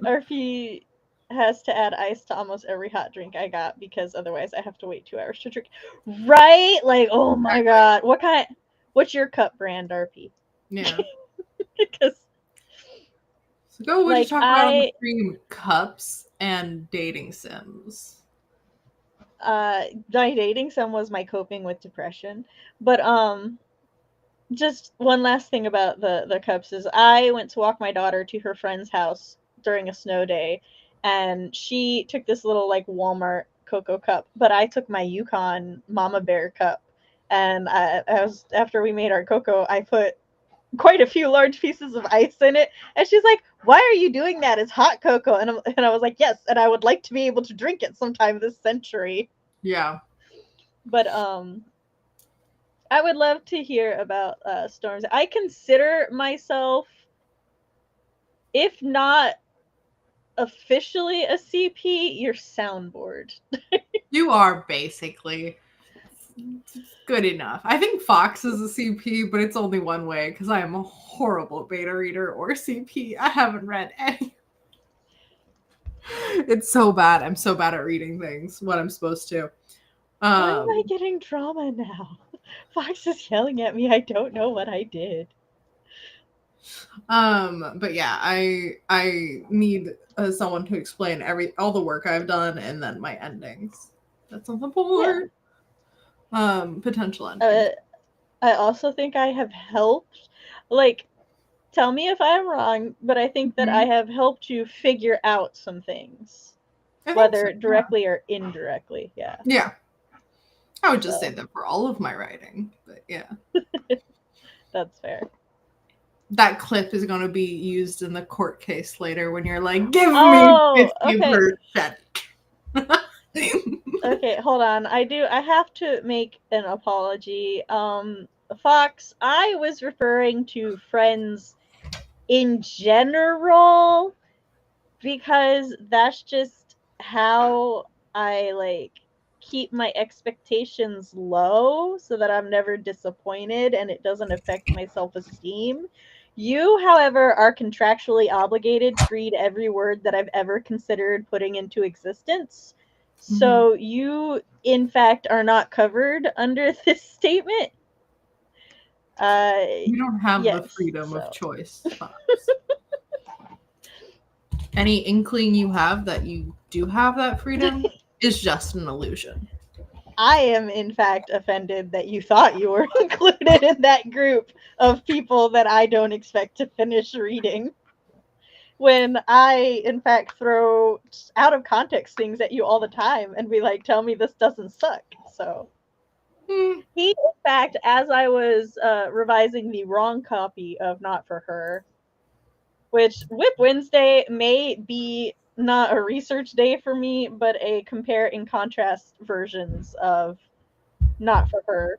RP has to add ice to almost every hot drink I got, because otherwise I have to wait 2 hours to drink. Right? Like, oh my god. What's your cup brand, RP? Yeah. Because so go like, talk about on the stream cups and dating sims. My dating sim was my coping with depression. But just one last thing about the cups is I went to walk my daughter to her friend's house during a snow day, and she took this little like Walmart cocoa cup, but I took my Yukon Mama Bear cup, and I was, after we made our cocoa, I put quite a few large pieces of ice in it, and she's like, why are you doing that? It's hot cocoa. And I was like, yes, and I would like to be able to drink it sometime this century. Yeah. But I would love to hear about Storms. I consider myself, if not officially a CP, your soundboard. You are basically good enough. I think Fox is a CP, but it's only one way because I am a horrible beta reader or CP. I haven't read any. It's so bad. I'm so bad at reading things, what I'm supposed to. Why am I getting drama now? Fox is yelling at me. I don't know what I did. But yeah, I need someone to explain all the work I've done and then my endings. That's on the board. Yeah. Potential endings. I also think I have helped. Like, tell me if I'm wrong, but I think that I have helped you figure out some things, whether directly or indirectly. Yeah. Yeah. I would just say that for all of my writing, but yeah. That's fair. That clip is going to be used in the court case later when you're like, give me 50%. Okay, hold on. I have to make an apology. Fox, I was referring to friends in general, because that's just how I like keep my expectations low so that I'm never disappointed and it doesn't affect my self-esteem. You, however, are contractually obligated to read every word that I've ever considered putting into existence. So you, in fact, are not covered under this statement. You don't have the freedom of choice. Any inkling you have that you do have that freedom is just an illusion. I am, in fact, offended that you thought you were included in that group of people that I don't expect to finish reading. When I, in fact, throw out of context things at you all the time and be like, tell me this doesn't suck. So he, in fact, as I was revising the wrong copy of Not For Her, which Whip Wednesday may be not a research day for me, but a compare and contrast versions of Not For Her.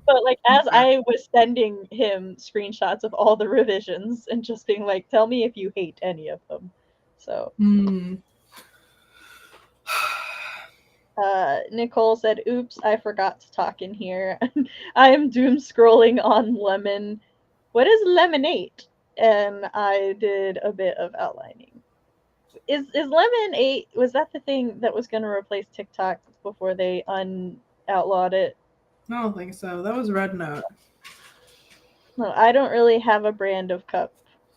But like as I was sending him screenshots of all the revisions and just being like, tell me if you hate any of them. So Nicole said, oops, I forgot to talk in here. I am doom scrolling on Lemon. What is Lemonade? And I did a bit of outlining. Is Lemon 8, was that the thing that was going to replace TikTok before they outlawed it? I don't think so. That was Red Note. No, I don't really have a brand of cup.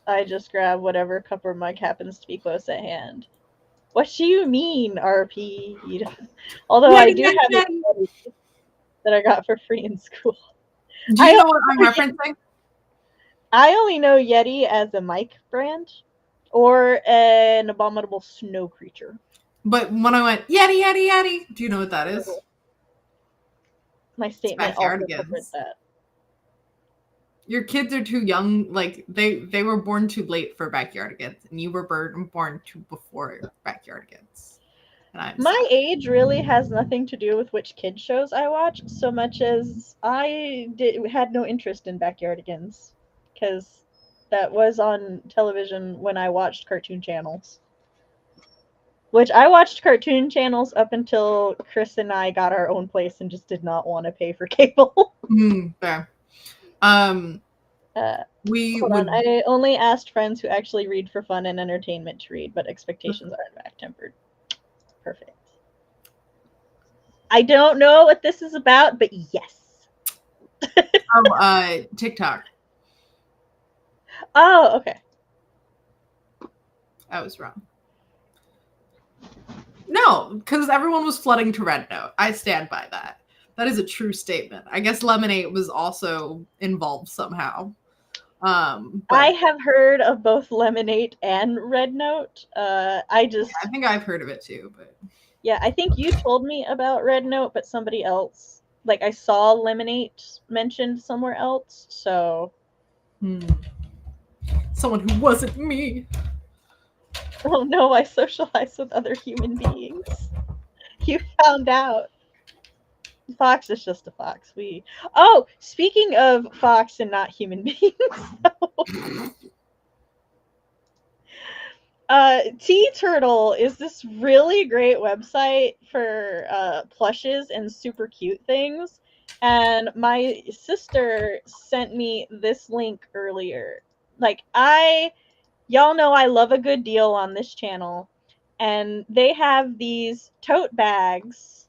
I just grab whatever cup or mug happens to be close at hand. What do you mean, RP? Although I do have it that I got for free in school. Do you know what I'm referencing? I only know Yeti as a mic brand or an abominable snow creature. But when I went, Yeti, Yeti, Yeti, do you know what that is? My statement also covers that. Your kids are too young. Like, they were born too late for Backyardigans, and you were born too before Backyardigans. My age really has nothing to do with which kid shows I watch, so much as I had no interest in Backyardigans, because that was on television when I watched cartoon channels. Which I watched cartoon channels up until Chris and I got our own place and just did not want to pay for cable. Fair. I only asked friends who actually read for fun and entertainment to read, but expectations aren't back-tempered. Perfect. I don't know what this is about, but yes. TikTok. Oh, okay. I was wrong. No, because everyone was flooding to Red Note. I stand by that. That is a true statement. I guess Lemonade was also involved somehow. I have heard of both Lemonade and Red Note. I think I've heard of it too, but yeah, I think you told me about Red Note, but somebody else. Like I saw Lemonade mentioned somewhere else, so someone who wasn't me. Oh no, I socialize with other human beings. You found out. Fox is just a fox. Speaking of fox and not human beings. T-Turtle is this really great website for plushes and super cute things. And my sister sent me this link earlier. Like, y'all know I love a good deal on this channel. And they have these tote bags,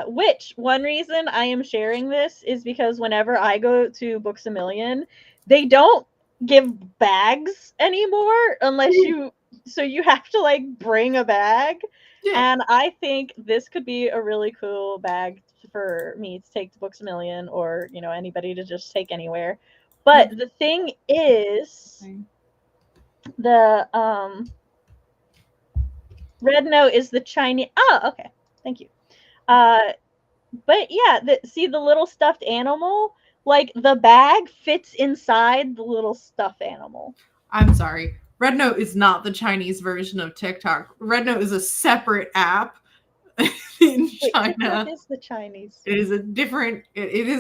which one reason I am sharing this is because whenever I go to Books A Million, they don't give bags anymore unless so you have to like bring a bag. Yeah. And I think this could be a really cool bag for me to take to Books A Million or, anybody to just take anywhere. But the thing is, the Red Note is the Chinese. Oh, okay. Thank you. But yeah, see the little stuffed animal? Like the bag fits inside the little stuffed animal. I'm sorry. Red Note is not the Chinese version of TikTok. Red Note is a separate app in China. What is the Chinese? It is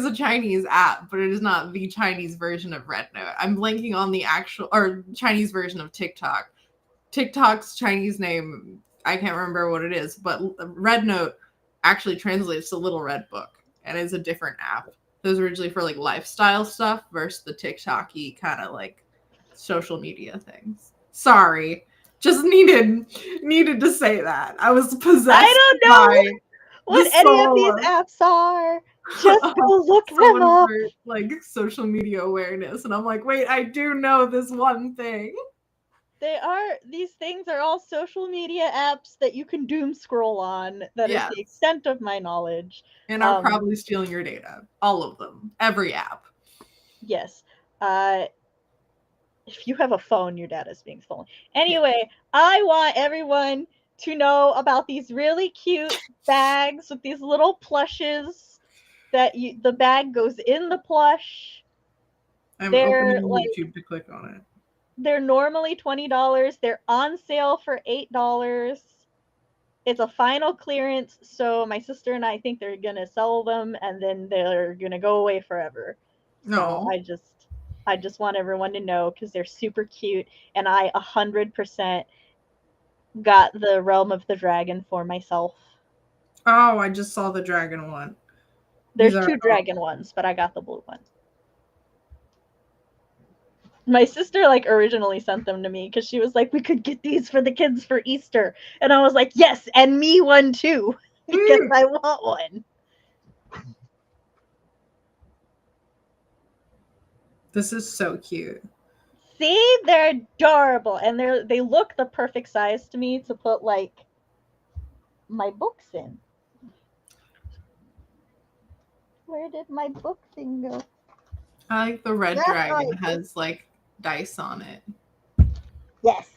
a Chinese app, but it is not the Chinese version of Red Note. I'm blanking on the actual or Chinese version of TikTok. TikTok's Chinese name, I can't remember what it is, but Red Note actually translates to Little Red Book and is a different app. It was originally for like lifestyle stuff versus the TikTok-y kind of like social media things. Sorry. Just needed to say that. I was possessed. I don't know what any of these apps are. Just go look them up. For, like social media awareness. And I'm like, wait, I do know this one thing. These things are all social media apps that you can doom scroll on. That is the extent of my knowledge. And are probably stealing your data. All of them. Every app. Yes. If you have a phone, your data is being stolen. Anyway, I want everyone to know about these really cute bags with these little plushes that the bag goes in the plush. I'm opening YouTube to click on it. They're normally $20. They're on sale for $8. It's a final clearance, so my sister and I think they're gonna sell them and then they're gonna go away forever. So No. I just want everyone to know because they're super cute, and I 100% got the Realm of the Dragon for myself. Oh, I just saw the dragon one. There's two dragon ones, but I got the blue one. My sister like originally sent them to me because she was like, we could get these for the kids for Easter. And I was like, yes, and me one too. Because I want one. This is so cute. See, they're adorable, and they look the perfect size to me to put like my books in. Where did my book thing go? I like the red dragon has like dice on it. Yes.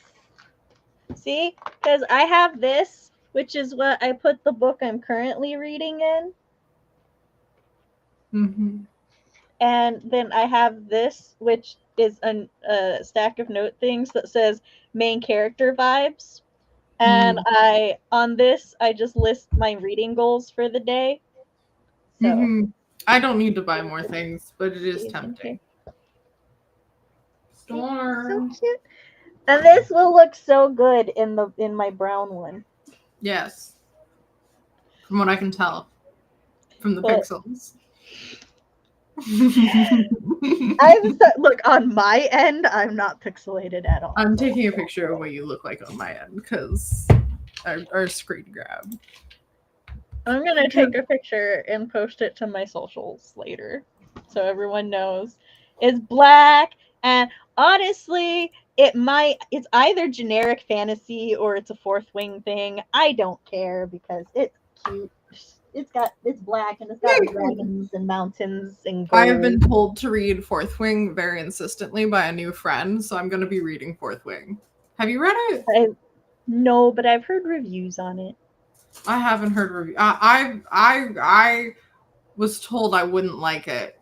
See, because I have this, which is what I put the book I'm currently reading in. Mm-hmm. And then I have this, which is a stack of note things that says main character vibes. And on this, I just list my reading goals for the day. So I don't need to buy more things, but it is tempting. Storm. So cute. And this will look so good in my brown one. Yes. From what I can tell. From the pixels. Look, on my end, I'm not pixelated at all. I'm taking a picture of what you look like on my end because our screen grab. I'm going to take a picture and post it to my socials later so everyone knows. It's black, and honestly, it's either generic fantasy or it's a Fourth Wing thing. I don't care because it's cute. It's black and it's got dragons and mountains and gold. I have been told to read Fourth Wing very insistently by a new friend, so I'm going to be reading Fourth Wing. Have you read it? No, but I've heard reviews on it. I haven't heard reviews. I was told I wouldn't like it,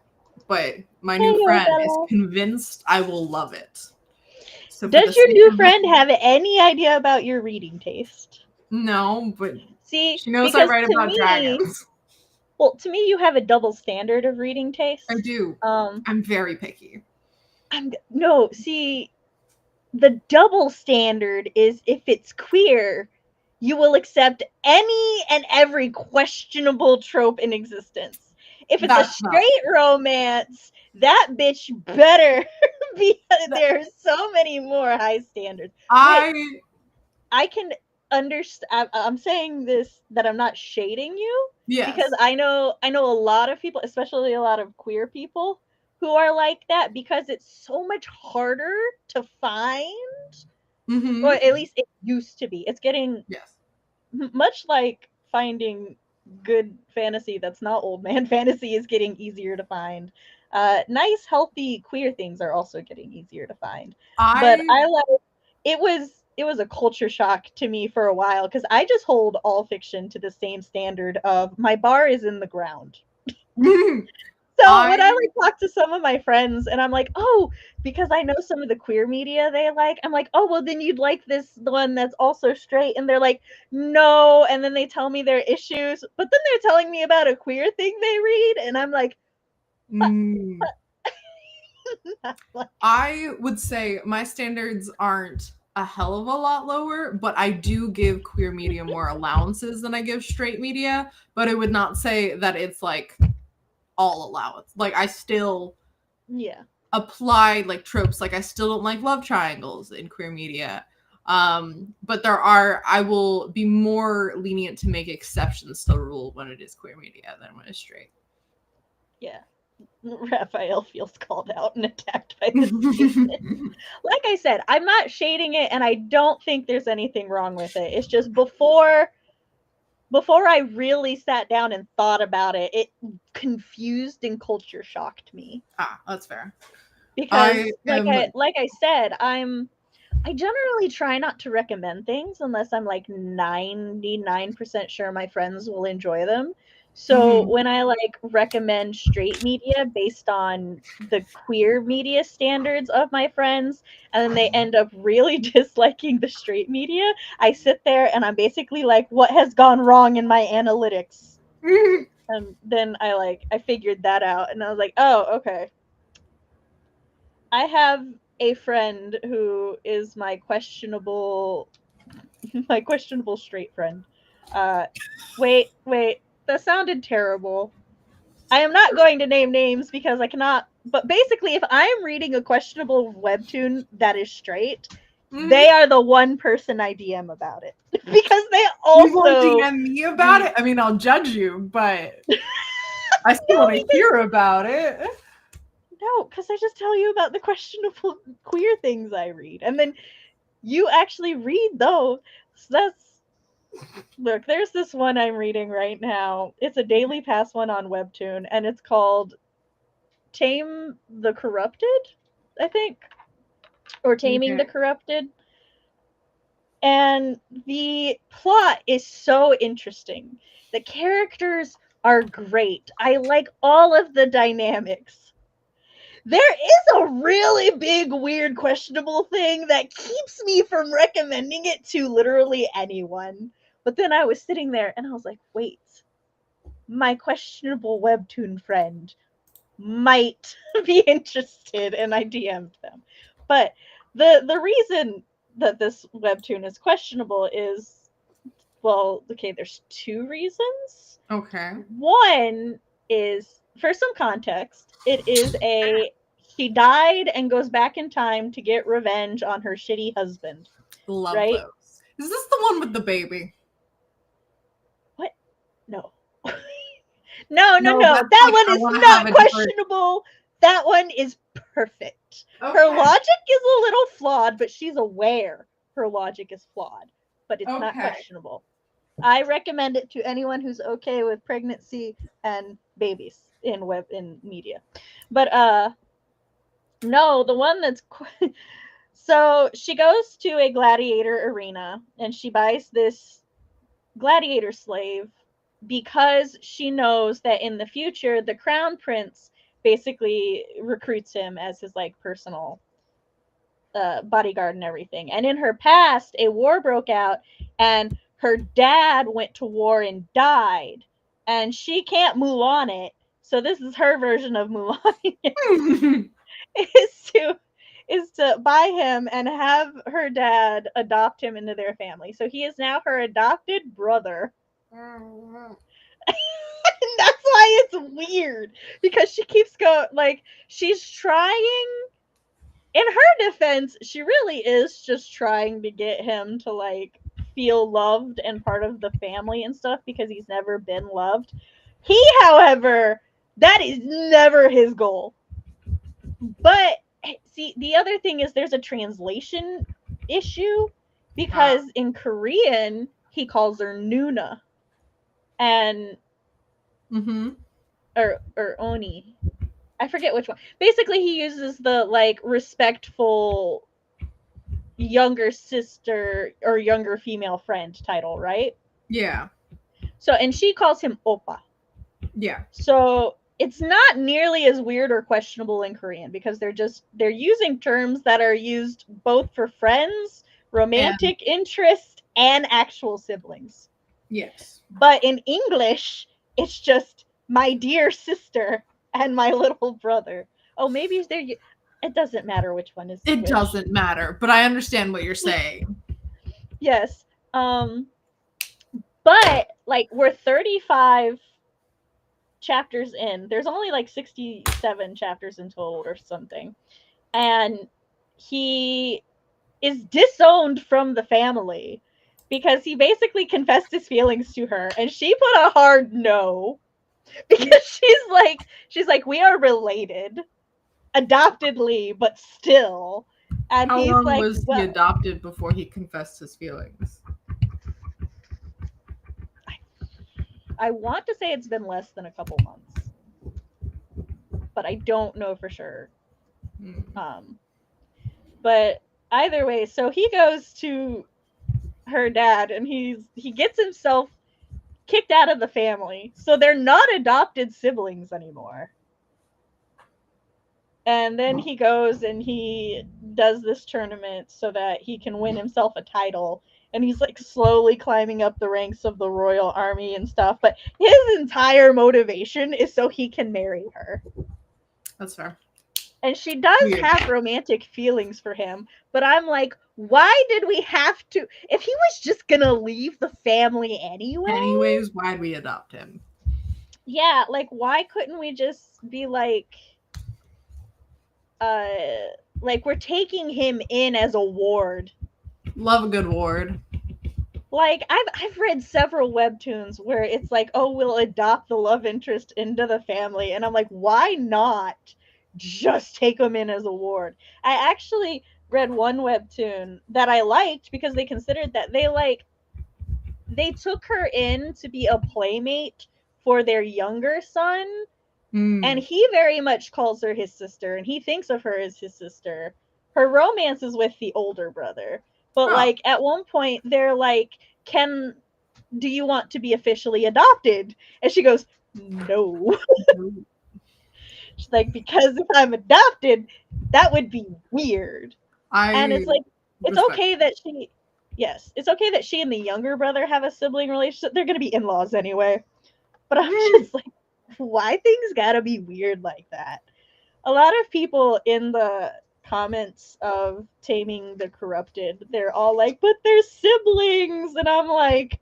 but my new friend is convinced I will love it. So does your new friend have any idea about your reading taste? No, but see, she knows I write about dragons. Well, to me, you have a double standard of reading taste. I do. I'm very picky. See, the double standard is if it's queer, you will accept any and every questionable trope in existence. If it's a straight romance, that bitch better be. There's so many more high standards. I can understand. I'm saying this that I'm not shading you. Yes. Because I know a lot of people, especially a lot of queer people, who are like that because it's so much harder to find. Mm-hmm. Or at least it used to be. It's getting much like finding good fantasy that's not old man fantasy is getting easier to find. Nice, healthy queer things are also getting easier to find. But I like it was a culture shock to me for a while because I just hold all fiction to the same standard of my bar is in the ground. So when I like talk to some of my friends and I'm like, oh, because I know some of the queer media they like, I'm like, oh, well, then you'd like the one that's also straight. And they're like, no. And then they tell me their issues, but then they're telling me about a queer thing they read. And I'm like, I would say my standards aren't a hell of a lot lower, but I do give queer media more allowances than I give straight media. But I would not say that it's like all allowance. Like I still apply like tropes. Like I still don't like love triangles in queer media. But I will be more lenient to make exceptions to the rule when it is queer media than when it's straight. Yeah. Raphael feels called out and attacked by this statement. Like I said, I'm not shading it and I don't think there's anything wrong with it. It's just before I really sat down and thought about it, it confused and culture shocked me. That's fair. Because like I said, I generally try not to recommend things unless I'm like 99% sure my friends will enjoy them. So when I like recommend straight media based on the queer media standards of my friends, and then they end up really disliking the straight media, I sit there and I'm basically like, what has gone wrong in my analytics? And then I figured that out, and I was like, oh, okay. I have a friend who is my questionable straight friend. Wait, that sounded terrible. I am not going to name names because I cannot. But basically, if I'm reading a questionable webtoon that is straight, they are the one person I DM about it because they also. You won't DM me about it. I mean, I'll judge you, but I still want to hear about it. No, because I just tell you about the questionable queer things I read, and then you actually read those. So that's. Look, there's this one I'm reading right now. It's a daily pass one on Webtoon, and it's called Tame the Corrupted, I think. Or Taming the Corrupted. And the plot is so interesting. The characters are great. I like all of the dynamics. There is a really big, weird, questionable thing that keeps me from recommending it to literally anyone. But then I was sitting there and I was like, wait, my questionable webtoon friend might be interested, and I DM'd them. But the reason that this webtoon is questionable is, well, okay, there's two reasons. Okay. One is, for some context, it is she died and goes back in time to get revenge on her shitty husband. Love right? those. Is this the one with the baby? What? No. No. That one is not questionable. That one is perfect. Okay. Her logic is a little flawed, but she's aware her logic is flawed. But it's not questionable. I recommend it to anyone who's okay with pregnancy and babies in media. But no, the one that's so she goes to a gladiator arena and she buys this gladiator slave because she knows that in the future the crown prince basically recruits him as his like personal bodyguard and everything. And in her past, a war broke out and her dad went to war and died, and she can't Mulan it. So this is her version of Mulan. is to buy him and have her dad adopt him into their family. So he is now her adopted brother. And that's why it's weird, because she keeps going, like, she's trying. In her defense, she really is just trying to get him to like feel loved and part of the family and stuff, because he's never been loved. He, however, that is never his goal. But see, the other thing is there's a translation issue, because in Korean he calls her Nuna, and or Oni. I forget which one. Basically, he uses the like respectful younger sister or younger female friend title, right? Yeah. So, and she calls him Oppa. Yeah. So it's not nearly as weird or questionable in Korean, because they're using terms that are used both for friends, romantic interest, and actual siblings. Yes. But in English, it's just my dear sister and my little brother. Oh, maybe they're. It doesn't matter which one is. It doesn't matter, but I understand what you're saying. Yes. But like we're 35 chapters in. There's only like 67 chapters in total or something, and he is disowned from the family because he basically confessed his feelings to her, and she put a hard no, because she's like we are related adoptedly, but still. And how he's long like, was he adopted before he confessed his feelings? I want to say it's been less than a couple months, but I don't know for sure. But either way, so he goes to her dad and he gets himself kicked out of the family. So they're not adopted siblings anymore. And then he goes and he does this tournament so that he can win himself a title. And he's like slowly climbing up the ranks of the royal army and stuff. But his entire motivation is so he can marry her. That's fair. And she does have romantic feelings for him. But I'm like, why did we have to? If he was just gonna leave the family anyways, why'd we adopt him? Yeah, like why couldn't we just be like we're taking him in as a ward? Love a good ward. Like I've read several webtoons where it's like, oh, we'll adopt the love interest into the family, and I'm like, why not just take him in as a ward? I actually read one webtoon that I liked because they considered that they took her in to be a playmate for their younger son, and he very much calls her his sister, and he thinks of her as his sister. Her romance is with the older brother, but like at one point they're like, do you want to be officially adopted? And she goes, no. She's like, because if I'm adopted, that would be weird. And it's like, it's okay that it's okay that she and the younger brother have a sibling relationship. They're going to be in-laws anyway. But I'm just like, why things gotta be weird like that? A lot of people in the comments of Taming the Corrupted, they're all like, but they're siblings. And I'm like,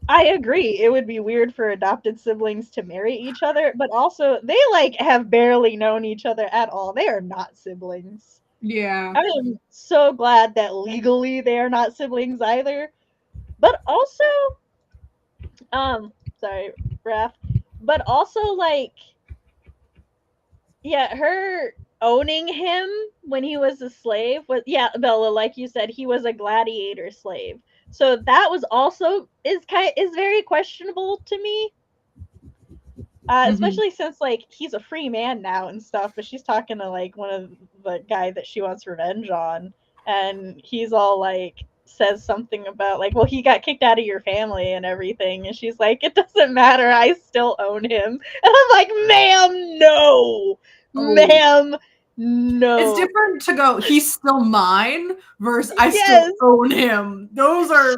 I agree. It would be weird for adopted siblings to marry each other, but also they like have barely known each other at all. They are not siblings. Yeah. I am so glad that legally they are not siblings either. But also, sorry, Raph. But also, like, yeah, her owning him when he was a slave was, yeah, Bella, like you said, he was a gladiator slave. So that was also is very questionable to me. Especially since like he's a free man now and stuff, but she's talking to like one of the guy that she wants revenge on, and he's all like says something about like, well, he got kicked out of your family and everything, and she's like, it doesn't matter, I still own him. And I'm like, ma'am, no. Ma'am, no. It's different to go, he's still mine versus I still own him. Those are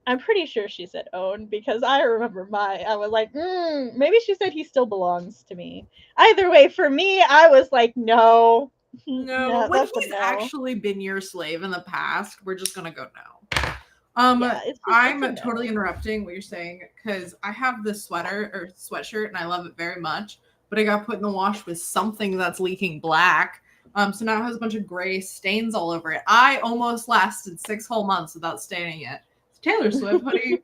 I'm pretty sure she said own, because I remember I was like, maybe she said he still belongs to me. Either way, for me, I was like, no. No, when he's actually been your slave in the past, we're just gonna go no. I'm totally interrupting what you're saying because I have this sweater or sweatshirt and I love it very much, but it got put in the wash with something that's leaking black. So now it has a bunch of gray stains all over it. I almost lasted 6 whole months without staining it. Taylor Swift hoodie.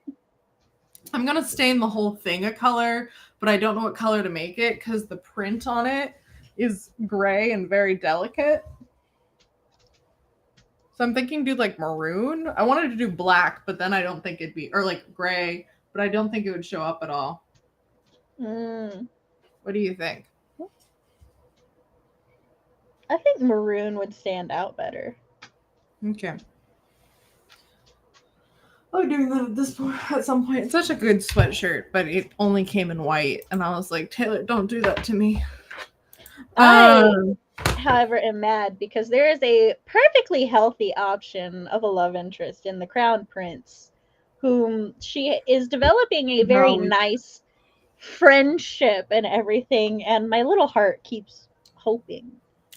I'm gonna stain the whole thing a color, but I don't know what color to make it because the print on it is gray and very delicate. So I'm thinking do like maroon. I wanted to do black, but then I don't think it'd be, or like gray, but I don't think it would show up at all. What do you think? I think maroon would stand out better. Okay. Oh, doing that at this point at some point. It's such a good sweatshirt, but it only came in white, and I was like, Taylor, don't do that to me. I, however, am mad because there is a perfectly healthy option of a love interest in the Crown Prince, whom she is developing a very nice friendship and everything, and my little heart keeps hoping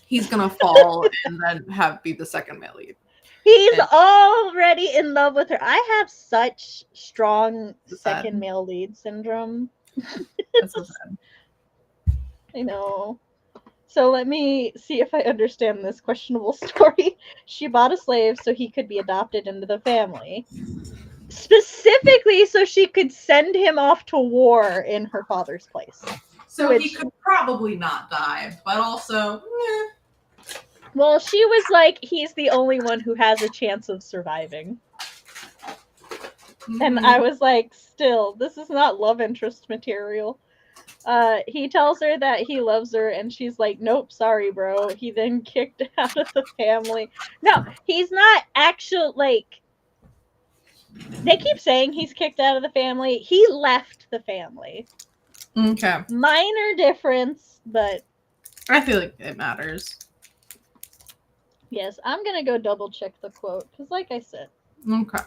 he's gonna fall and then be the second male lead. He's already in love with her. I have such strong second male lead syndrome. That's so sad. I know. So let me see if I understand this questionable story. She bought a slave so he could be adopted into the family. Specifically so she could send him off to war in her father's place. So he could probably not die, but also, Well, she was like, he's the only one who has a chance of surviving. And I was like, still, this is not love interest material. He tells her that he loves her, and she's like, nope, sorry, bro. He then kicked out of the family. No, he's not actually, like, They keep saying he's kicked out of the family. He left the family. Okay. Minor difference, but I feel like it matters. yes, I'm gonna go double check the quote because, like I said, Okay.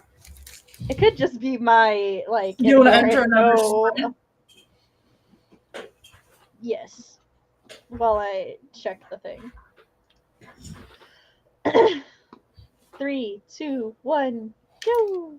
it could just be my like. You want to inherent enter another no. slide? Yes. While I check the thing. 3, 2, 1, go!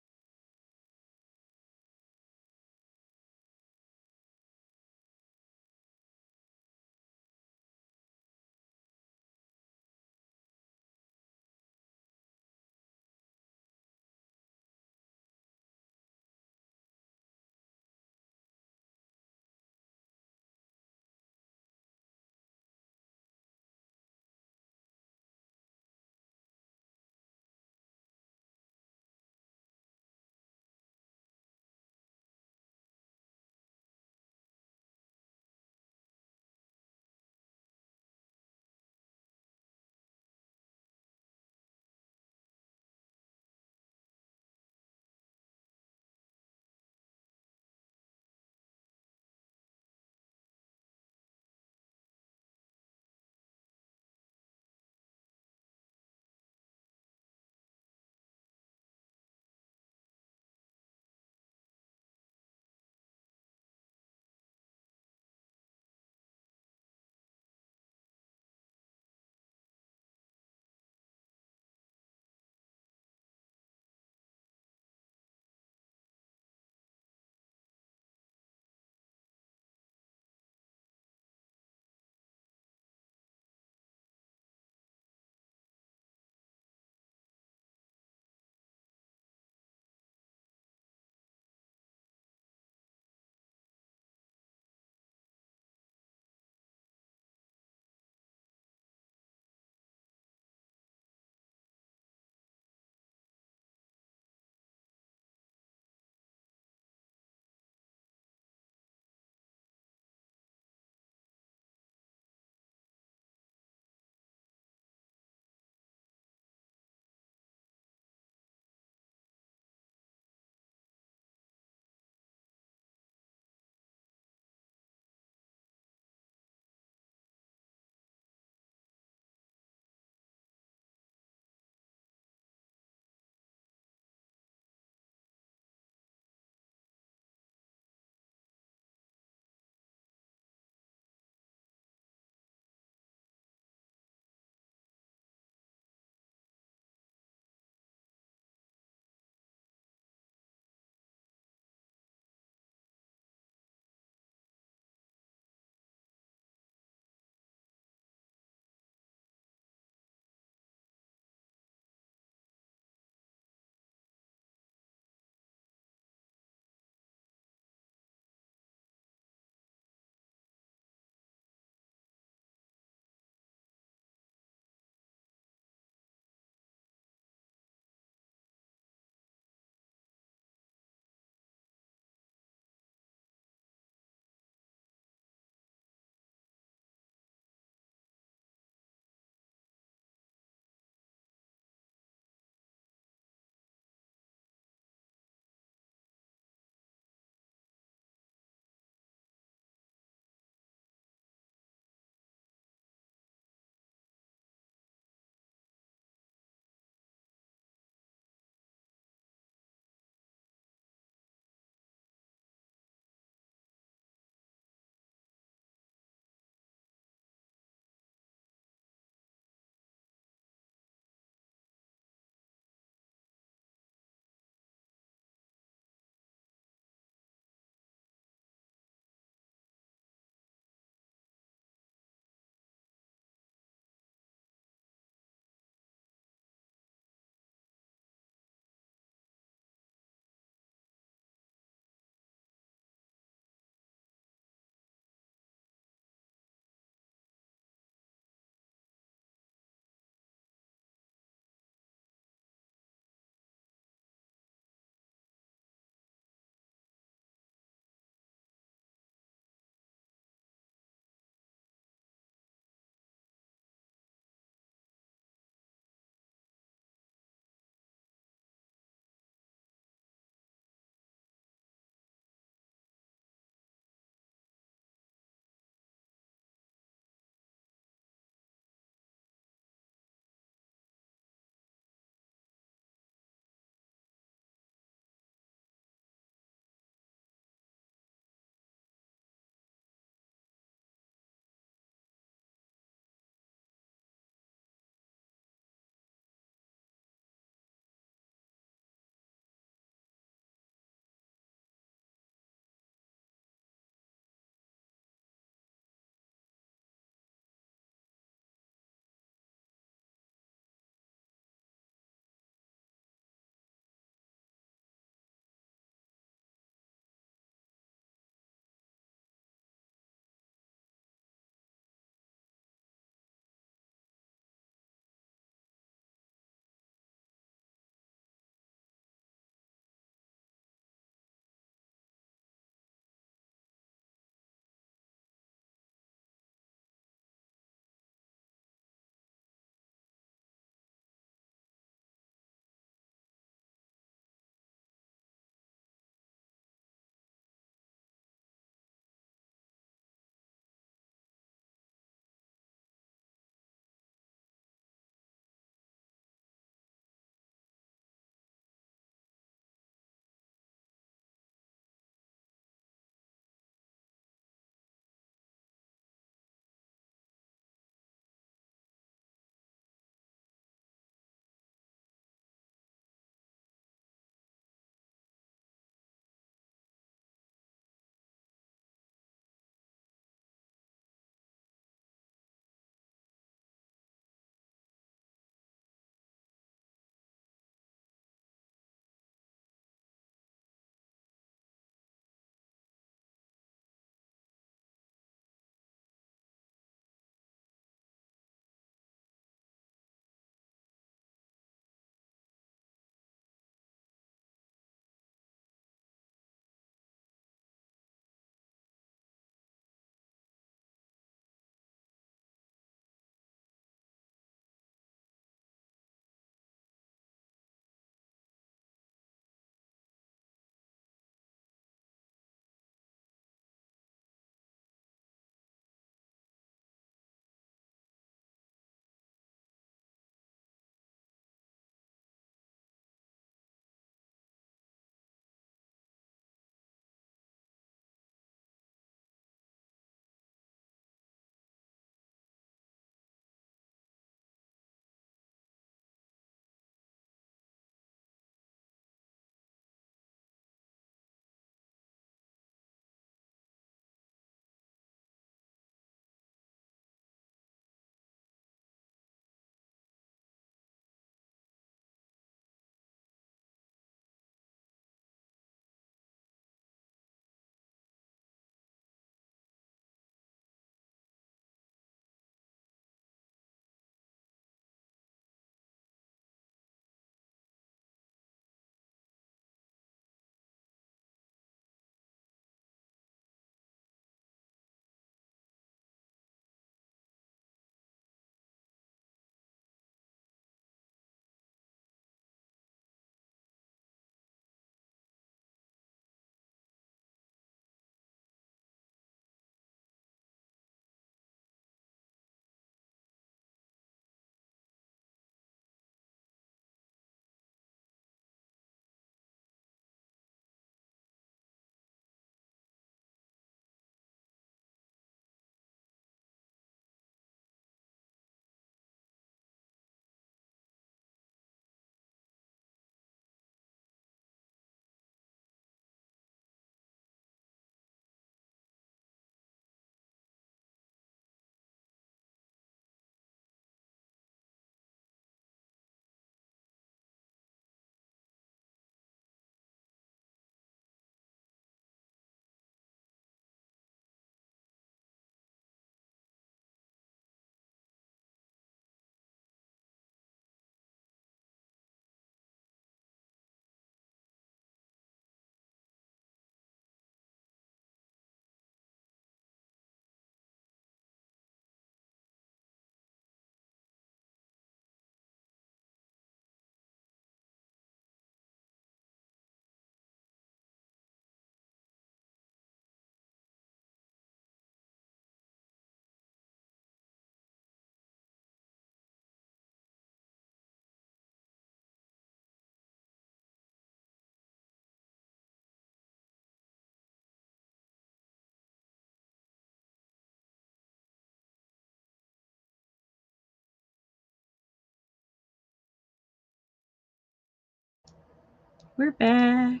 We're back.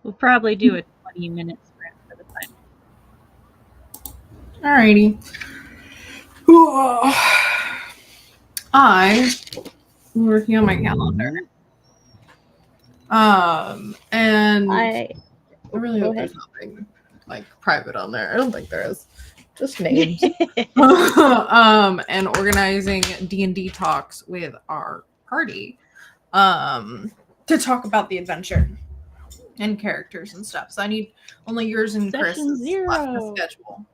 We'll probably do a 20-minute sprint for the time. Alrighty. I'm working on my calendar. And I really hope there's nothing like private on there. I don't think there is. Just names. And organizing D&D talks with our party to talk about the adventure and characters and stuff. So I need only yours and Chris's left to schedule.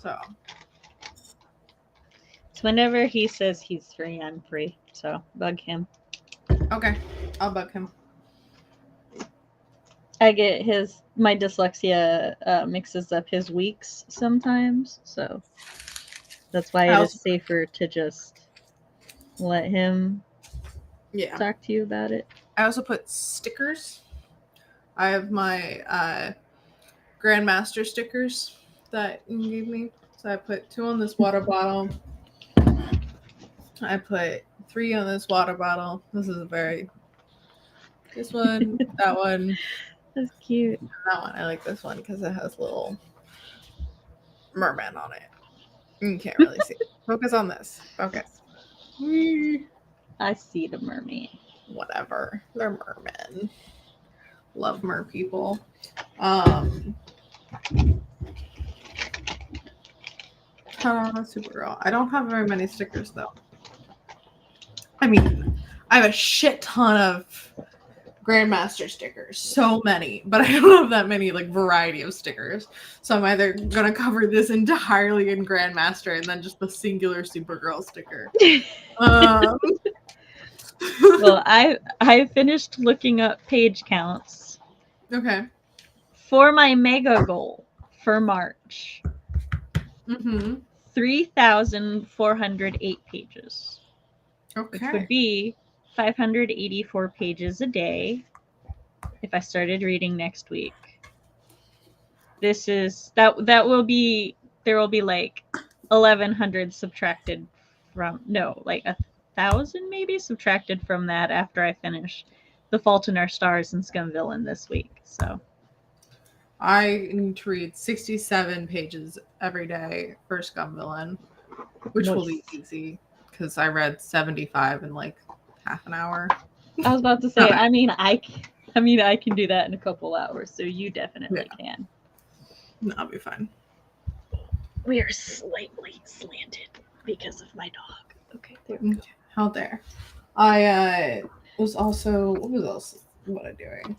So whenever he says he's free, I'm free. So bug him. Okay, I'll bug him. I get my dyslexia mixes up his weeks sometimes, so that's why it is safer to just let him talk to you about it. I also put stickers. I have my Grandmaster stickers that you gave me. So I put 2 on this water bottle. I put 3 on this water bottle. This one, that one. That's cute. And that one. I like this one because it has little merman on it. You can't really see it. Focus on this. Focus. I see the mermaid. Whatever. They're mermen. Love mer people. Supergirl. I don't have very many stickers though. I mean, I have a shit ton of Grandmaster stickers. So many. But I don't have that many like variety of stickers. So I'm either gonna cover this entirely in Grandmaster and then just the singular Supergirl sticker. Well, I finished looking up page counts. Okay. For my mega goal for March. 3,408 pages. Okay. Which would be 584 pages a day if I started reading next week. This is there will be like 1,100 subtracted from like 1,000 maybe subtracted from that after I finish The Fault in Our Stars and Scum Villain this week. So I need to read 67 pages every day for Scum Villain, which will be easy because I read 75 in like half an hour. I was about to say, I mean, I can do that in a couple hours, so you definitely can. That'll be fine. We are slightly slanted because of my dog. Okay, there we go. How dare. I was also, what was else? What am I doing?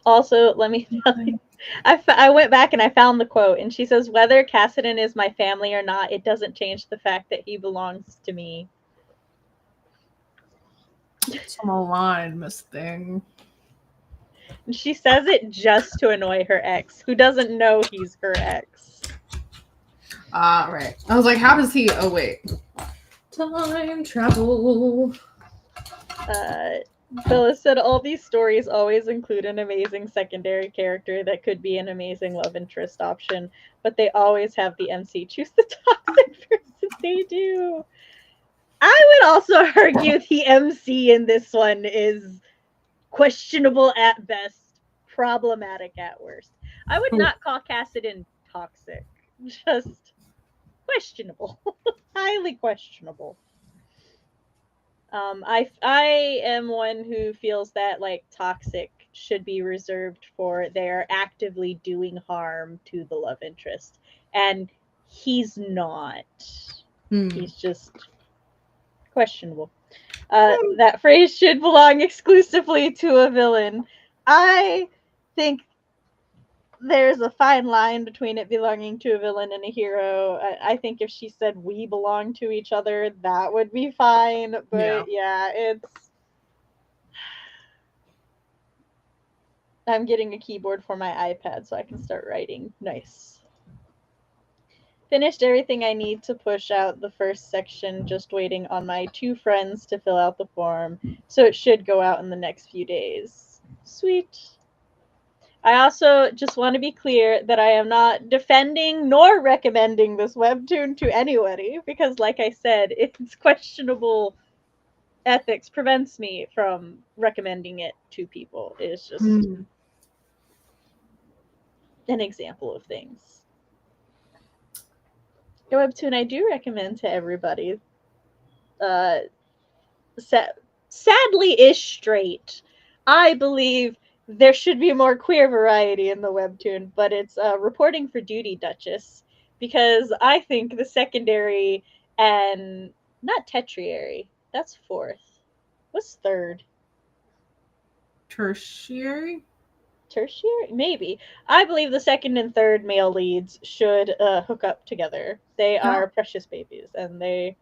Also, let me tell you, I went back and I found the quote, and she says, "Whether Cassidy is my family or not, it doesn't change the fact that he belongs to me." It's on the line, Miss Thing. And she says it just to annoy her ex, who doesn't know he's her ex. Right. I was like, how does he? Oh wait, time travel. Phyllis said, all these stories always include an amazing secondary character that could be an amazing love interest option, but they always have the MC choose the toxic person. They do. I would also argue the MC in this one is questionable at best, problematic at worst. I would not call Cassidy toxic, just questionable. Highly questionable. I am one who feels that like toxic should be reserved for they are actively doing harm to the love interest, and he's not. He's just questionable. That phrase should belong exclusively to a villain. I think there's a fine line between it belonging to a villain and a hero. I think if she said we belong to each other, that would be fine. But yeah, it's... I'm getting a keyboard for my iPad so I can start writing. Nice. Finished everything I need to push out the first section, just waiting on my 2 friends to fill out the form. So it should go out in the next few days. Sweet. I also just want to be clear that I am not defending nor recommending this webtoon to anybody because, like I said, its questionable ethics prevents me from recommending it to people. It is just an example of things. A webtoon I do recommend to everybody, sadly-ish straight. I believe there should be more queer variety in the webtoon, but it's Reporting for Duty, Duchess, because I think the secondary and not tertiary, that's fourth. What's third? Tertiary? Tertiary? Maybe. I believe the second and third male leads should hook up together. They are precious babies, and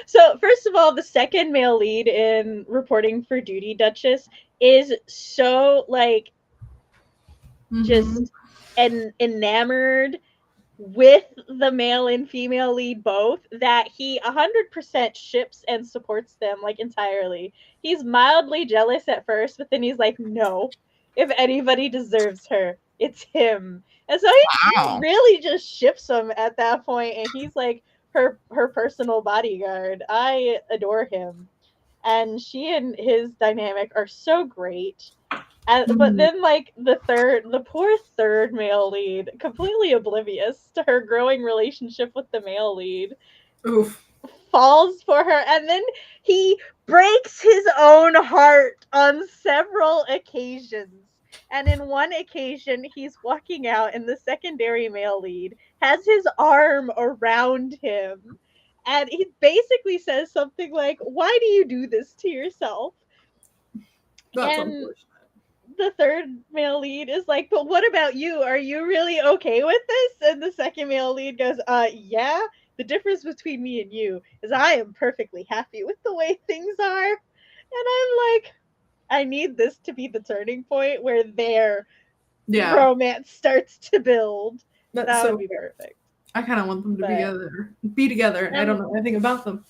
so first of all, the second male lead in Reporting for Duty, Duchess, is so like just enamored with the male and female lead both that he 100% ships and supports them like entirely. He's mildly jealous at first, but then he's like, no, if anybody deserves her, it's him. And so he really just ships them at that point, and he's like her personal bodyguard. I adore him, and she and his dynamic are so great. But then, like, the poor third male lead, completely oblivious to her growing relationship with the male lead, falls for her, and then he breaks his own heart on several occasions. And in one occasion, he's walking out, and the secondary male lead has his arm around him. And he basically says something like, "Why do you do this to yourself?" That's and unfortunate. The third male lead is like, "But what about you? Are you really okay with this?" And the second male lead goes, yeah, the difference between me and you is I am perfectly happy with the way things are." And I'm like, I need this to be the turning point where their romance starts to build. That would be perfect. I kind of want them to be together, and I don't know anything about them.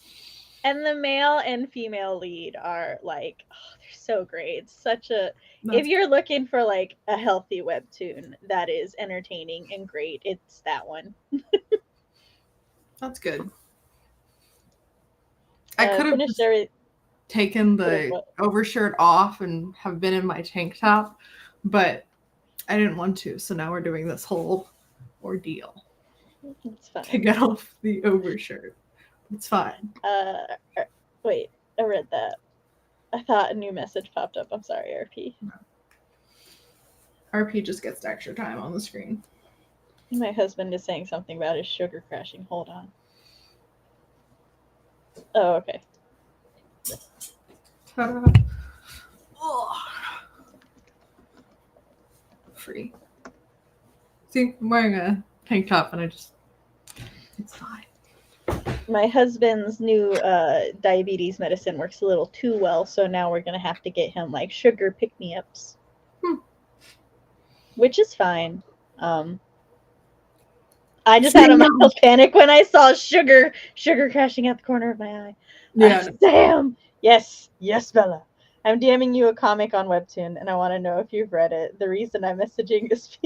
And the male and female lead are like, oh, they're so great. It's such a, if you're looking for like a healthy webtoon that is entertaining and great, it's that one. That's good. I could have taken the overshirt off and have been in my tank top, but I didn't want to, so now we're doing this whole ordeal to get off the overshirt. It's fine. Wait, I read that. I thought a new message popped up. I'm sorry, RP. No. RP just gets extra time on the screen. My husband is saying something about his sugar crashing. Hold on. Oh, okay. Oh. Free. See, I'm wearing a tank top and it's fine. My husband's new diabetes medicine works a little too well, so now we're going to have to get him like sugar pick-me-ups. Which is fine. I just had a mild panic when I saw sugar crashing out the corner of my eye. Yeah. Damn! Yes, Bella. I'm DMing you a comic on Webtoon, and I want to know if you've read it. The reason I'm messaging is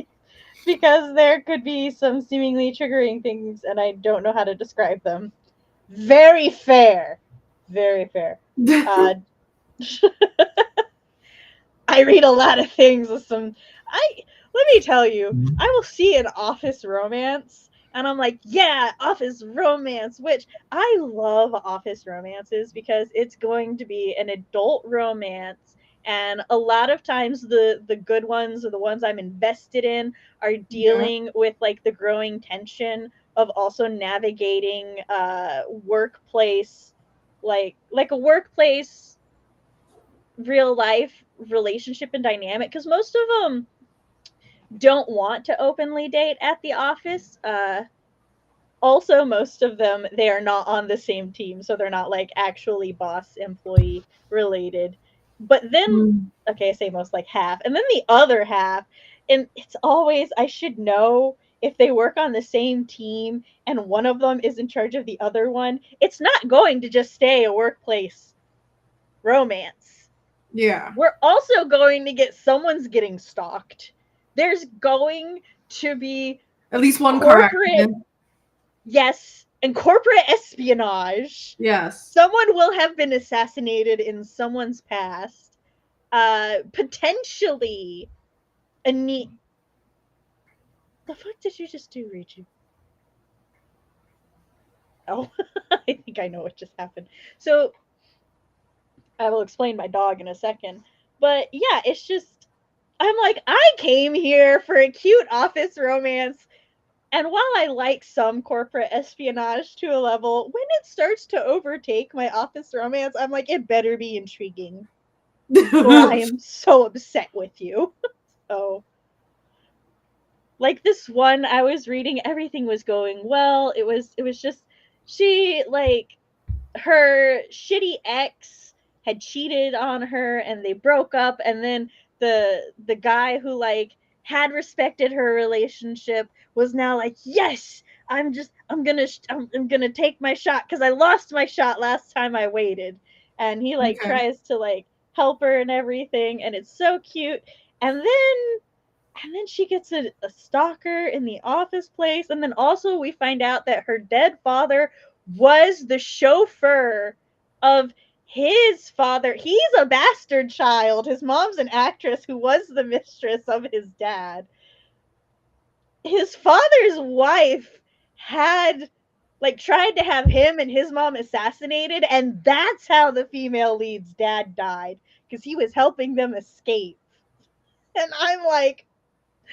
because there could be some seemingly triggering things, and I don't know how to describe them. Very fair. Very fair. I read a lot of things with some... Let me tell you, I will see an office romance, and I'm like, yeah, office romance, which I love office romances because it's going to be an adult romance, and a lot of times the good ones or the ones I'm invested in are dealing with like the growing tension of also navigating workplace, like a workplace real life relationship and dynamic, because most of them don't want to openly date at the office. Also, most of them, they are not on the same team, so they're not like actually boss employee related. But then, okay, I say most, like half, and then the other half, and it's always, I should know if they work on the same team and one of them is in charge of the other one. It's not going to just stay a workplace romance. Yeah. We're also going to get someone's getting stalked. There's going to be At least one corporate, correct. yes, and corporate espionage. Yes. Someone will have been assassinated in someone's past. Potentially a neat. The fuck did you just do, Riju? Oh, I think I know what just happened. So I will explain my dog in a second. But yeah, it's just I'm like, I came here for a cute office romance. And while I like some corporate espionage to a level, when it starts to overtake my office romance, I'm like, it better be intriguing. Or I am so upset with you. So, like this one I was reading, everything was going well. It was just she like her shitty ex had cheated on her and they broke up, and then the guy who like had respected her relationship was now like, yes, I'm gonna take my shot because I lost my shot last time I waited. And he like Okay. tries to like help her and everything, and it's so cute. And then she gets a stalker in the office place. And then also we find out that her dead father was the chauffeur of his father. He's a bastard child. His mom's an actress who was the mistress of his dad. His father's wife had like tried to have him and his mom assassinated, and that's how the female lead's dad died, because he was helping them escape. And I'm like,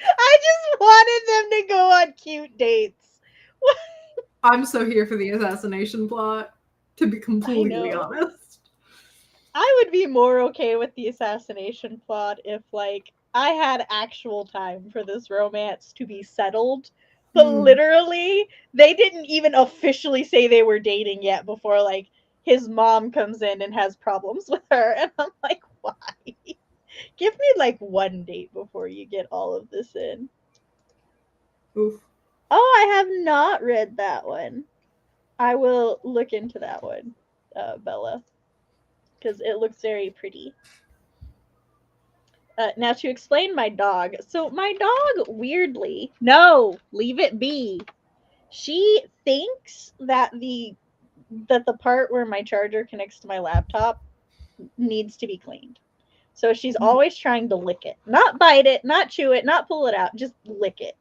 I just wanted them to go on cute dates. I'm so here for the assassination plot, to be completely honest. I would be more okay with the assassination plot if, like, I had actual time for this romance to be settled. But literally, they didn't even officially say they were dating yet before, like, his mom comes in and has problems with her. And I'm like, why? Give me, like, one date before you get all of this in. Oof. Oh, I have not read that one. I will look into that one, Bella, because it looks very pretty. Now, to explain my dog. So, my dog, weirdly, no, leave it be. She thinks that the part where my charger connects to my laptop needs to be cleaned. So she's always trying to lick it. Not bite it, not chew it, not pull it out, just lick it.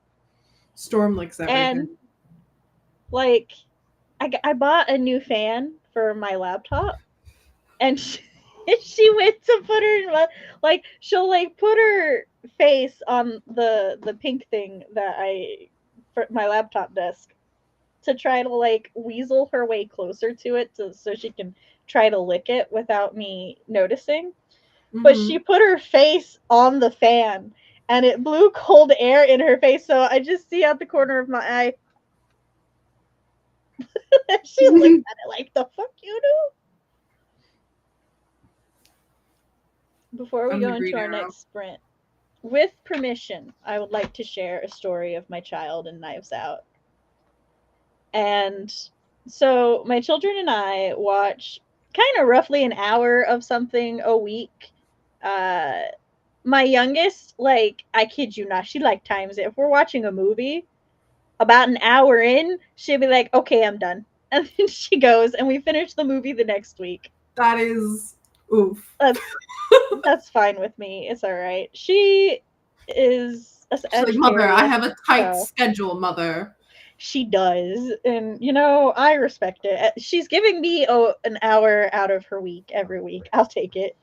Storm licks everything. And, like, I bought a new fan for my laptop, and she went to put her like she'll like put her face on the pink thing that I for my laptop desk to try to like weasel her way closer to it so she can try to lick it without me noticing. But she put her face on the fan and it blew cold air in her face, so I just see out the corner of my eye. She looked at it like, the fuck you do? Before we go into our next sprint, with permission, I would like to share a story of my child in Knives Out. And so my children and I watch kind of roughly an hour of something a week. My youngest, like, I kid you not, she like times it. If we're watching a movie, about an hour in, she'll be like, okay, I'm done. And then she goes, and we finish the movie the next week. That is oof. That's fine with me. It's all right. She is She's like, mother, I have a tight schedule, mother. She does, and you know, I respect it. She's giving me an hour out of her week every week. I'll take it.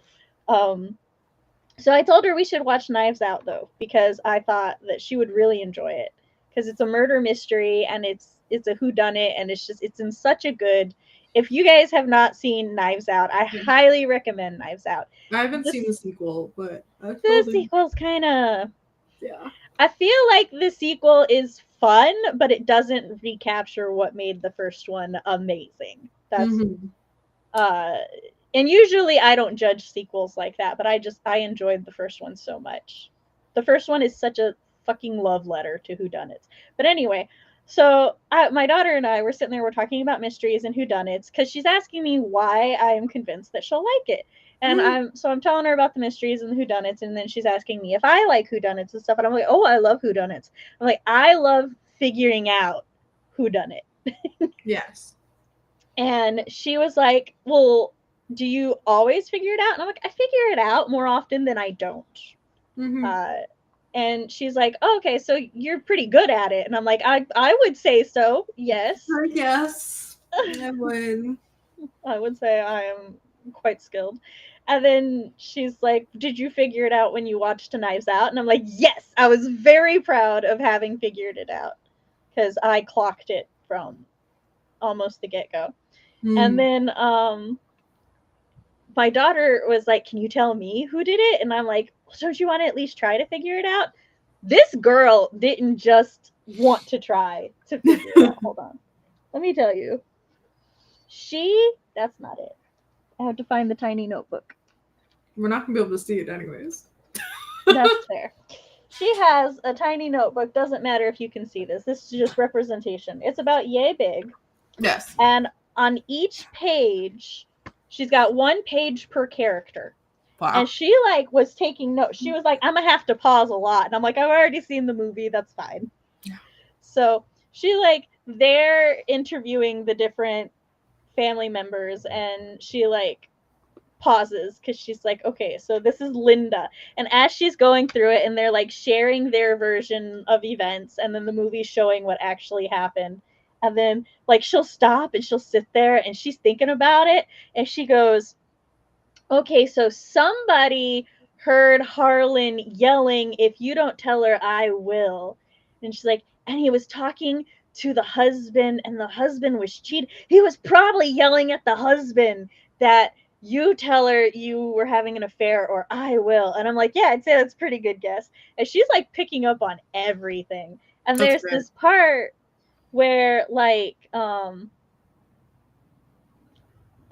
So I told her we should watch Knives Out though, because I thought that she would really enjoy it, because it's a murder mystery and it's a whodunit, and it's in such a good. If you guys have not seen Knives Out, I highly recommend Knives Out. I haven't seen the sequel, but the sequel's kind of, yeah. I feel like the sequel is fun, but it doesn't recapture what made the first one amazing. That's and usually I don't judge sequels like that, but I enjoyed the first one so much. The first one is such a fucking love letter to whodunits. But anyway, so my daughter and I were sitting there, we're talking about mysteries and whodunits, because she's asking me why I am convinced that she'll like it. And I'm telling her about the mysteries and the whodunits, and then she's asking me if I like whodunits and stuff, and I'm like, oh, I love whodunits. I'm like, I love figuring out whodunit. Yes. And she was like, well, do you always figure it out? And I'm like, I figure it out more often than I don't. And she's like, oh, okay, so you're pretty good at it. And I'm like, I would say so, yes. Yes, I would. I would say I am quite skilled. And then she's like, did you figure it out when you watched Knives Out? And I'm like, yes, I was very proud of having figured it out because I clocked it from almost the get-go. And then my daughter was like, can you tell me who did it? And I'm like, don't you want to at least try to figure it out? This girl didn't just want to try to figure it out. Hold on. Let me tell you. That's not it. I have to find the tiny notebook. We're not going to be able to see it anyways. That's fair. She has a tiny notebook. Doesn't matter if you can see this. This is just representation. It's about yay big. Yes. And on each page, she's got one page per character. Wow. And she was taking notes. She was like, I'm going to have to pause a lot. And I'm like, I've already seen the movie. That's fine. Yeah. So she they're interviewing the different family members, and she pauses because she's like, okay, so this is Linda. And as she's going through it and they're sharing their version of events, and then the movie's showing what actually happened. And then she'll stop and she'll sit there and she's thinking about it, and she goes, okay, so somebody heard Harlan yelling, if you don't tell her, I will. And she's like, and he was talking to the husband, and the husband was cheating. He was probably yelling at the husband that you tell her you were having an affair or I will. And I'm like, yeah, I'd say that's a pretty good guess. And she's picking up on everything. And there's this part where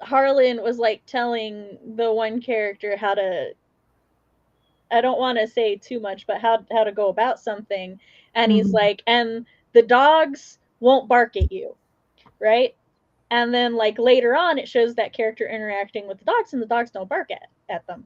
Harlan was telling the one character how to, I don't want to say too much, but how to go about something. And he's like, and the dogs won't bark at you, right? And then later on it shows that character interacting with the dogs, and the dogs don't bark at them.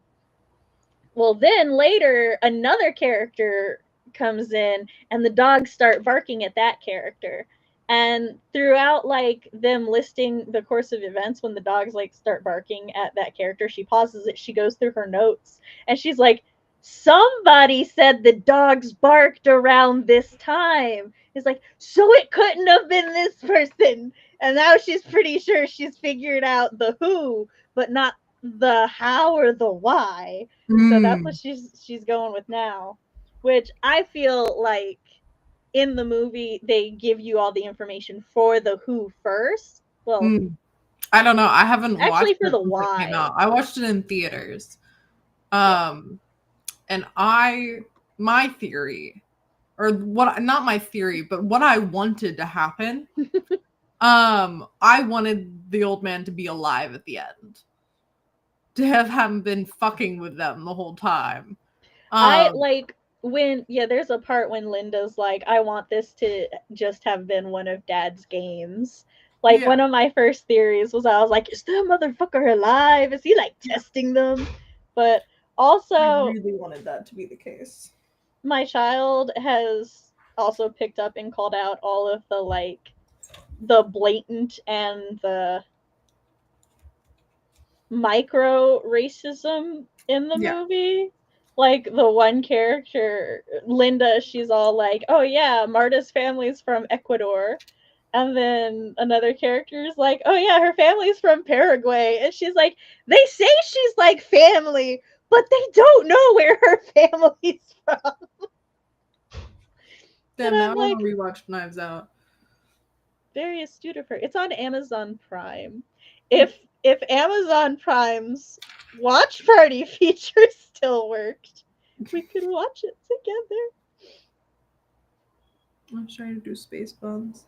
Well, then later another character comes in and the dogs start barking at that character. And throughout them listing the course of events, when the dogs start barking at that character, she pauses it, she goes through her notes, and she's like, somebody said the dogs barked around this time. It's like, so it couldn't have been this person. And now she's pretty sure she's figured out the who, but not the how or the why. So that's what she's going with now, which I feel like in the movie they give you all the information for the who first. Well, I don't know. I haven't actually watched for it the why. I watched it in theaters. And my theory, or what, not my theory, but what I wanted to happen, I wanted the old man to be alive at the end. To have him been fucking with them the whole time. There's a part when Linda's like, I want this to just have been one of Dad's games. One of my first theories was, I was like, is that motherfucker alive? Is he testing them? But also, I really wanted that to be the case. My child has also picked up and called out all of the blatant and the micro racism in the movie. The one character, Linda, she's all like, oh yeah, Marta's family's from Ecuador. And then another character is like, oh yeah, her family's from Paraguay. And she's like, they say she's family, but they don't know where her family's from. Damn, now I want to rewatch Knives Out. Very astute of her. It's on Amazon Prime. If Amazon Prime's watch party feature still worked, we could watch it together. I'm trying to do Spaceballs.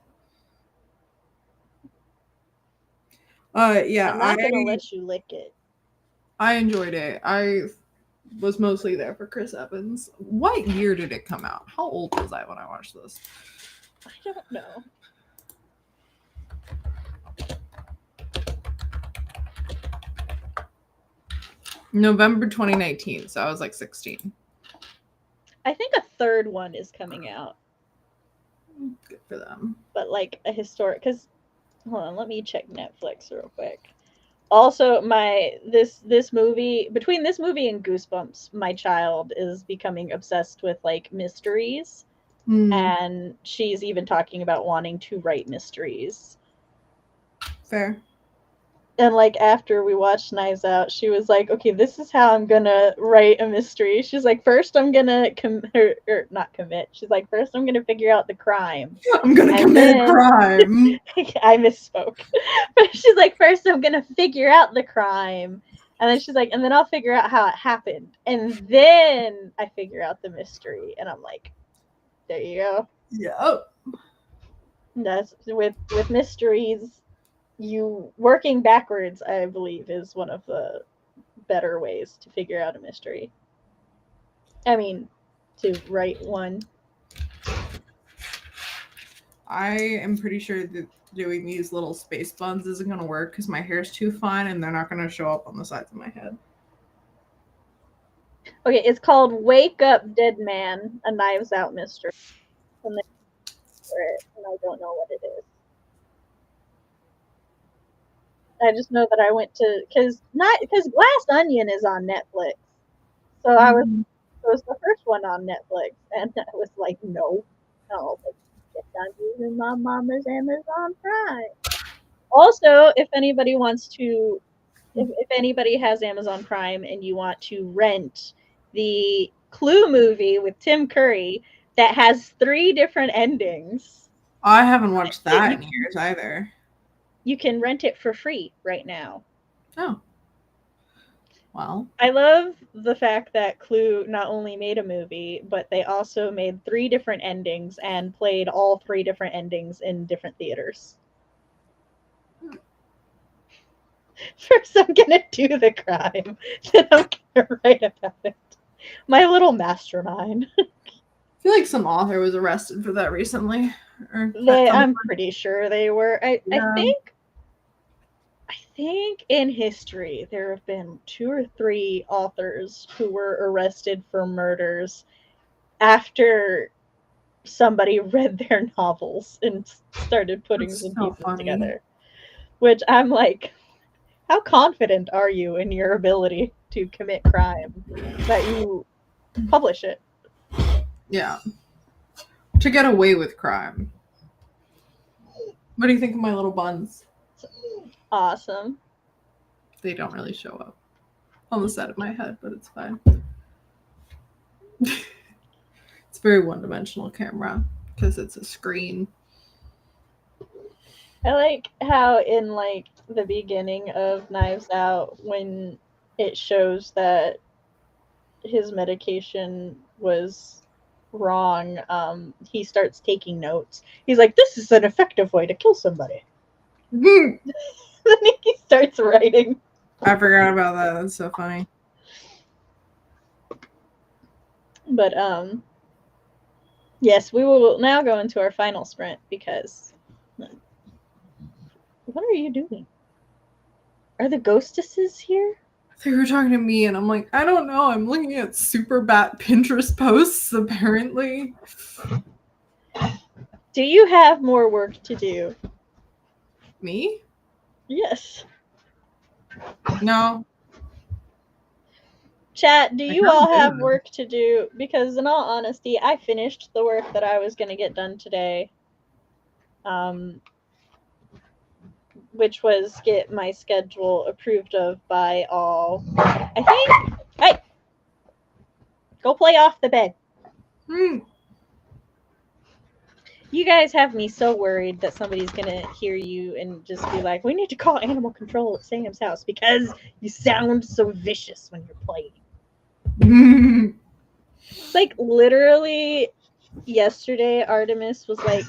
Yeah, I'm not gonna let you lick it. I enjoyed it. I was mostly there for Chris Evans. What year did it come out? How old was I when I watched this? I don't know. November 2019, so I was like 16. I think a third one is coming out. Good for them. But like a historic, because hold on, let me check Netflix real quick. Also, this movie, between this movie and Goosebumps, my child is becoming obsessed with like mysteries, and she's even talking about wanting to write mysteries. Fair. And like after we watched Knives Out, she was like, "Okay, this is how I'm gonna write a mystery." She's like, "First, I'm gonna not commit." She's like, "First, I'm gonna figure out the crime. I'm gonna commit a crime." I misspoke. But she's like, "First, I'm gonna figure out the crime," and then she's like, "And then I'll figure out how it happened, and then I figure out the mystery." And I'm like, "There you go." Yep. That's with mysteries. You working backwards, I believe, is one of the better ways to figure out a mystery. I mean, to write one. I am pretty sure that doing these little space buns isn't going to work because my hair's too fine and they're not going to show up on the sides of my head. Okay, it's called Wake Up Dead Man, a Knives Out mystery. And I don't know what it is. I just know that I went to because Glass Onion is on Netflix, so it was the first one on Netflix, and I was like, no, like, get done using my mama's Amazon Prime. Also, if anybody wants to, if anybody has Amazon Prime and you want to rent the Clue movie with Tim Curry that has 3 different endings, I haven't watched that in years either. You can rent it for free right now. Oh. Well. I love the fact that Clue not only made a movie, but they also made 3 different endings and played all 3 different endings in different theaters. First, I'm gonna do the crime, then I'm gonna write about it. My little mastermind. I feel like some author was arrested for that recently. I'm pretty sure they were. I think in history there have been 2 or 3 authors who were arrested for murders after somebody read their novels and started putting some pieces together. Which I'm like, how confident are you in your ability to commit crime that you publish it? Yeah. To get away with crime. What do you think of my little buns? Awesome. They don't really show up on the side of my head, but it's fine. It's very one-dimensional camera because it's a screen. I like how in like the beginning of Knives Out, when it shows that his medication was wrong, he starts taking notes. He's like, "This is an effective way to kill somebody." Then he starts writing. I forgot about that. That's so funny. But yes, we will now go into our final sprint because what are you doing? Are the ghostesses here? They were talking to me and I'm like, I don't know. I'm looking at super bad Pinterest posts, apparently. Do you have more work to do? Me? Yes. No. Chat, do you all have work to do? Because in all honesty, I finished the work that I was going to get done today. Which was get my schedule approved of by all. I think. Hey! Go play off the bed. You guys have me so worried that somebody's going to hear you and just be like, we need to call animal control at Sam's house because you sound so vicious when you're playing. Like, literally, yesterday, Artemis was like,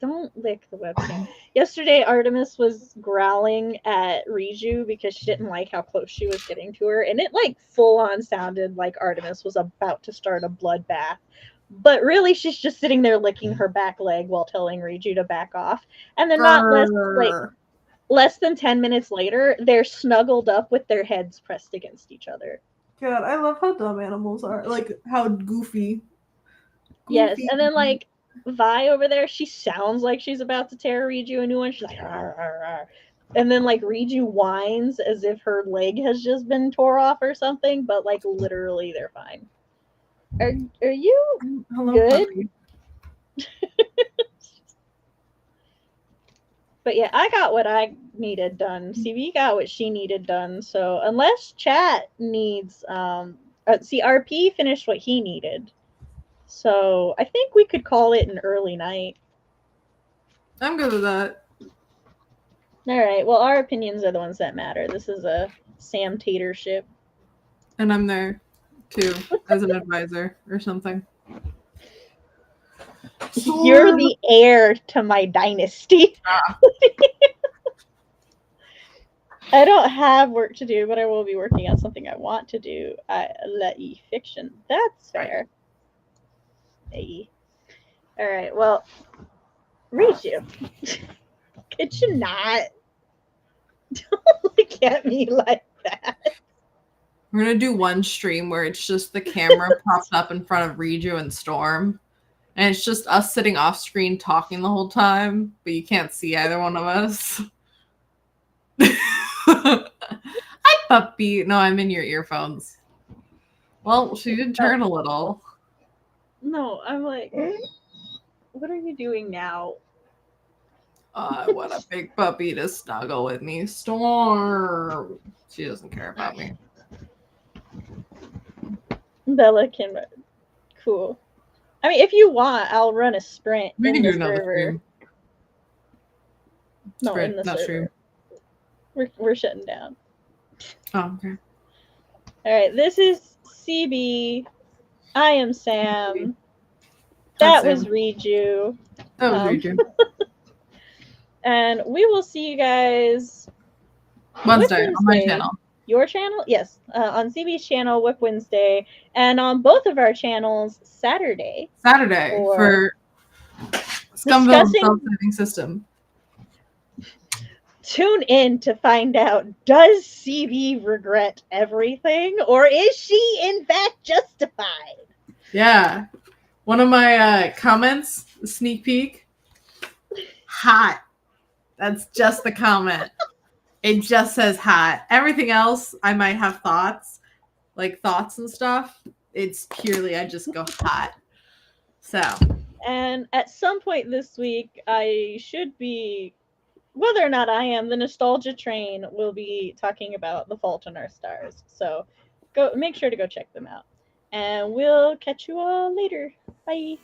don't lick the webcam. Yesterday, Artemis was growling at Riju because she didn't like how close she was getting to her. And it, like, full-on sounded like Artemis was about to start a bloodbath. But really, she's just sitting there licking her back leg while telling Riju to back off. And then not less than 10 minutes later, they're snuggled up with their heads pressed against each other. God, I love how dumb animals are. Like, how goofy. Yes, and then, like, Vi over there, she sounds like she's about to tear Riju a new one. She's like, "Arr, arr, arr." And then, like, Riju whines as if her leg has just been tore off or something, but, like, literally they're fine. Are you Hello, good? puppy. But yeah, I got what I needed done. CB got what she needed done. So unless chat needs, see, RP finished what he needed. So I think we could call it an early night. I'm good with that. All right. Well, our opinions are the ones that matter. This is a Sam Tatership. And I'm there, too, as an advisor or something. You're the heir to my dynasty. Ah. I don't have work to do, but I will be working on something I want to do. Let ye fiction. That's fair. Hey. All right. Well, read you. Could you not? Don't look at me like that. We're gonna do one stream where it's just the camera propped up in front of Riju and Storm, and it's just us sitting off screen talking the whole time, but you can't see either one of us. Hi, puppy. No, I'm in your earphones. Well, she did turn a little. No, I'm like, what are you doing now? I want a big puppy to snuggle with me. Storm. She doesn't care about me. Bella can. Cool. I mean, if you want, I'll run a sprint We in can the do another server. stream. No, Sprint, in the not server. stream. We're shutting down. Oh, okay. All right, this is CB. I am Sam. That's That was Sam. Riju. That was Riju. And we will see you guys Wednesday on my channel. Your channel? Yes. On CB's channel, Whip Wednesday. And on both of our channels, Saturday. For Scumville Self-Saving System. Tune in to find out, does CB regret everything? Or is she, in fact, justified? Yeah. One of my comments, sneak peek, hot. That's just the comment. It just says hot. Everything else, I might have thoughts, like thoughts and stuff. It's purely, I just go hot. So. And at some point this week, I should be, whether or not I am, the Nostalgia Train will be talking about The Fault in Our Stars. So make sure to go check them out. And we'll catch you all later. Bye.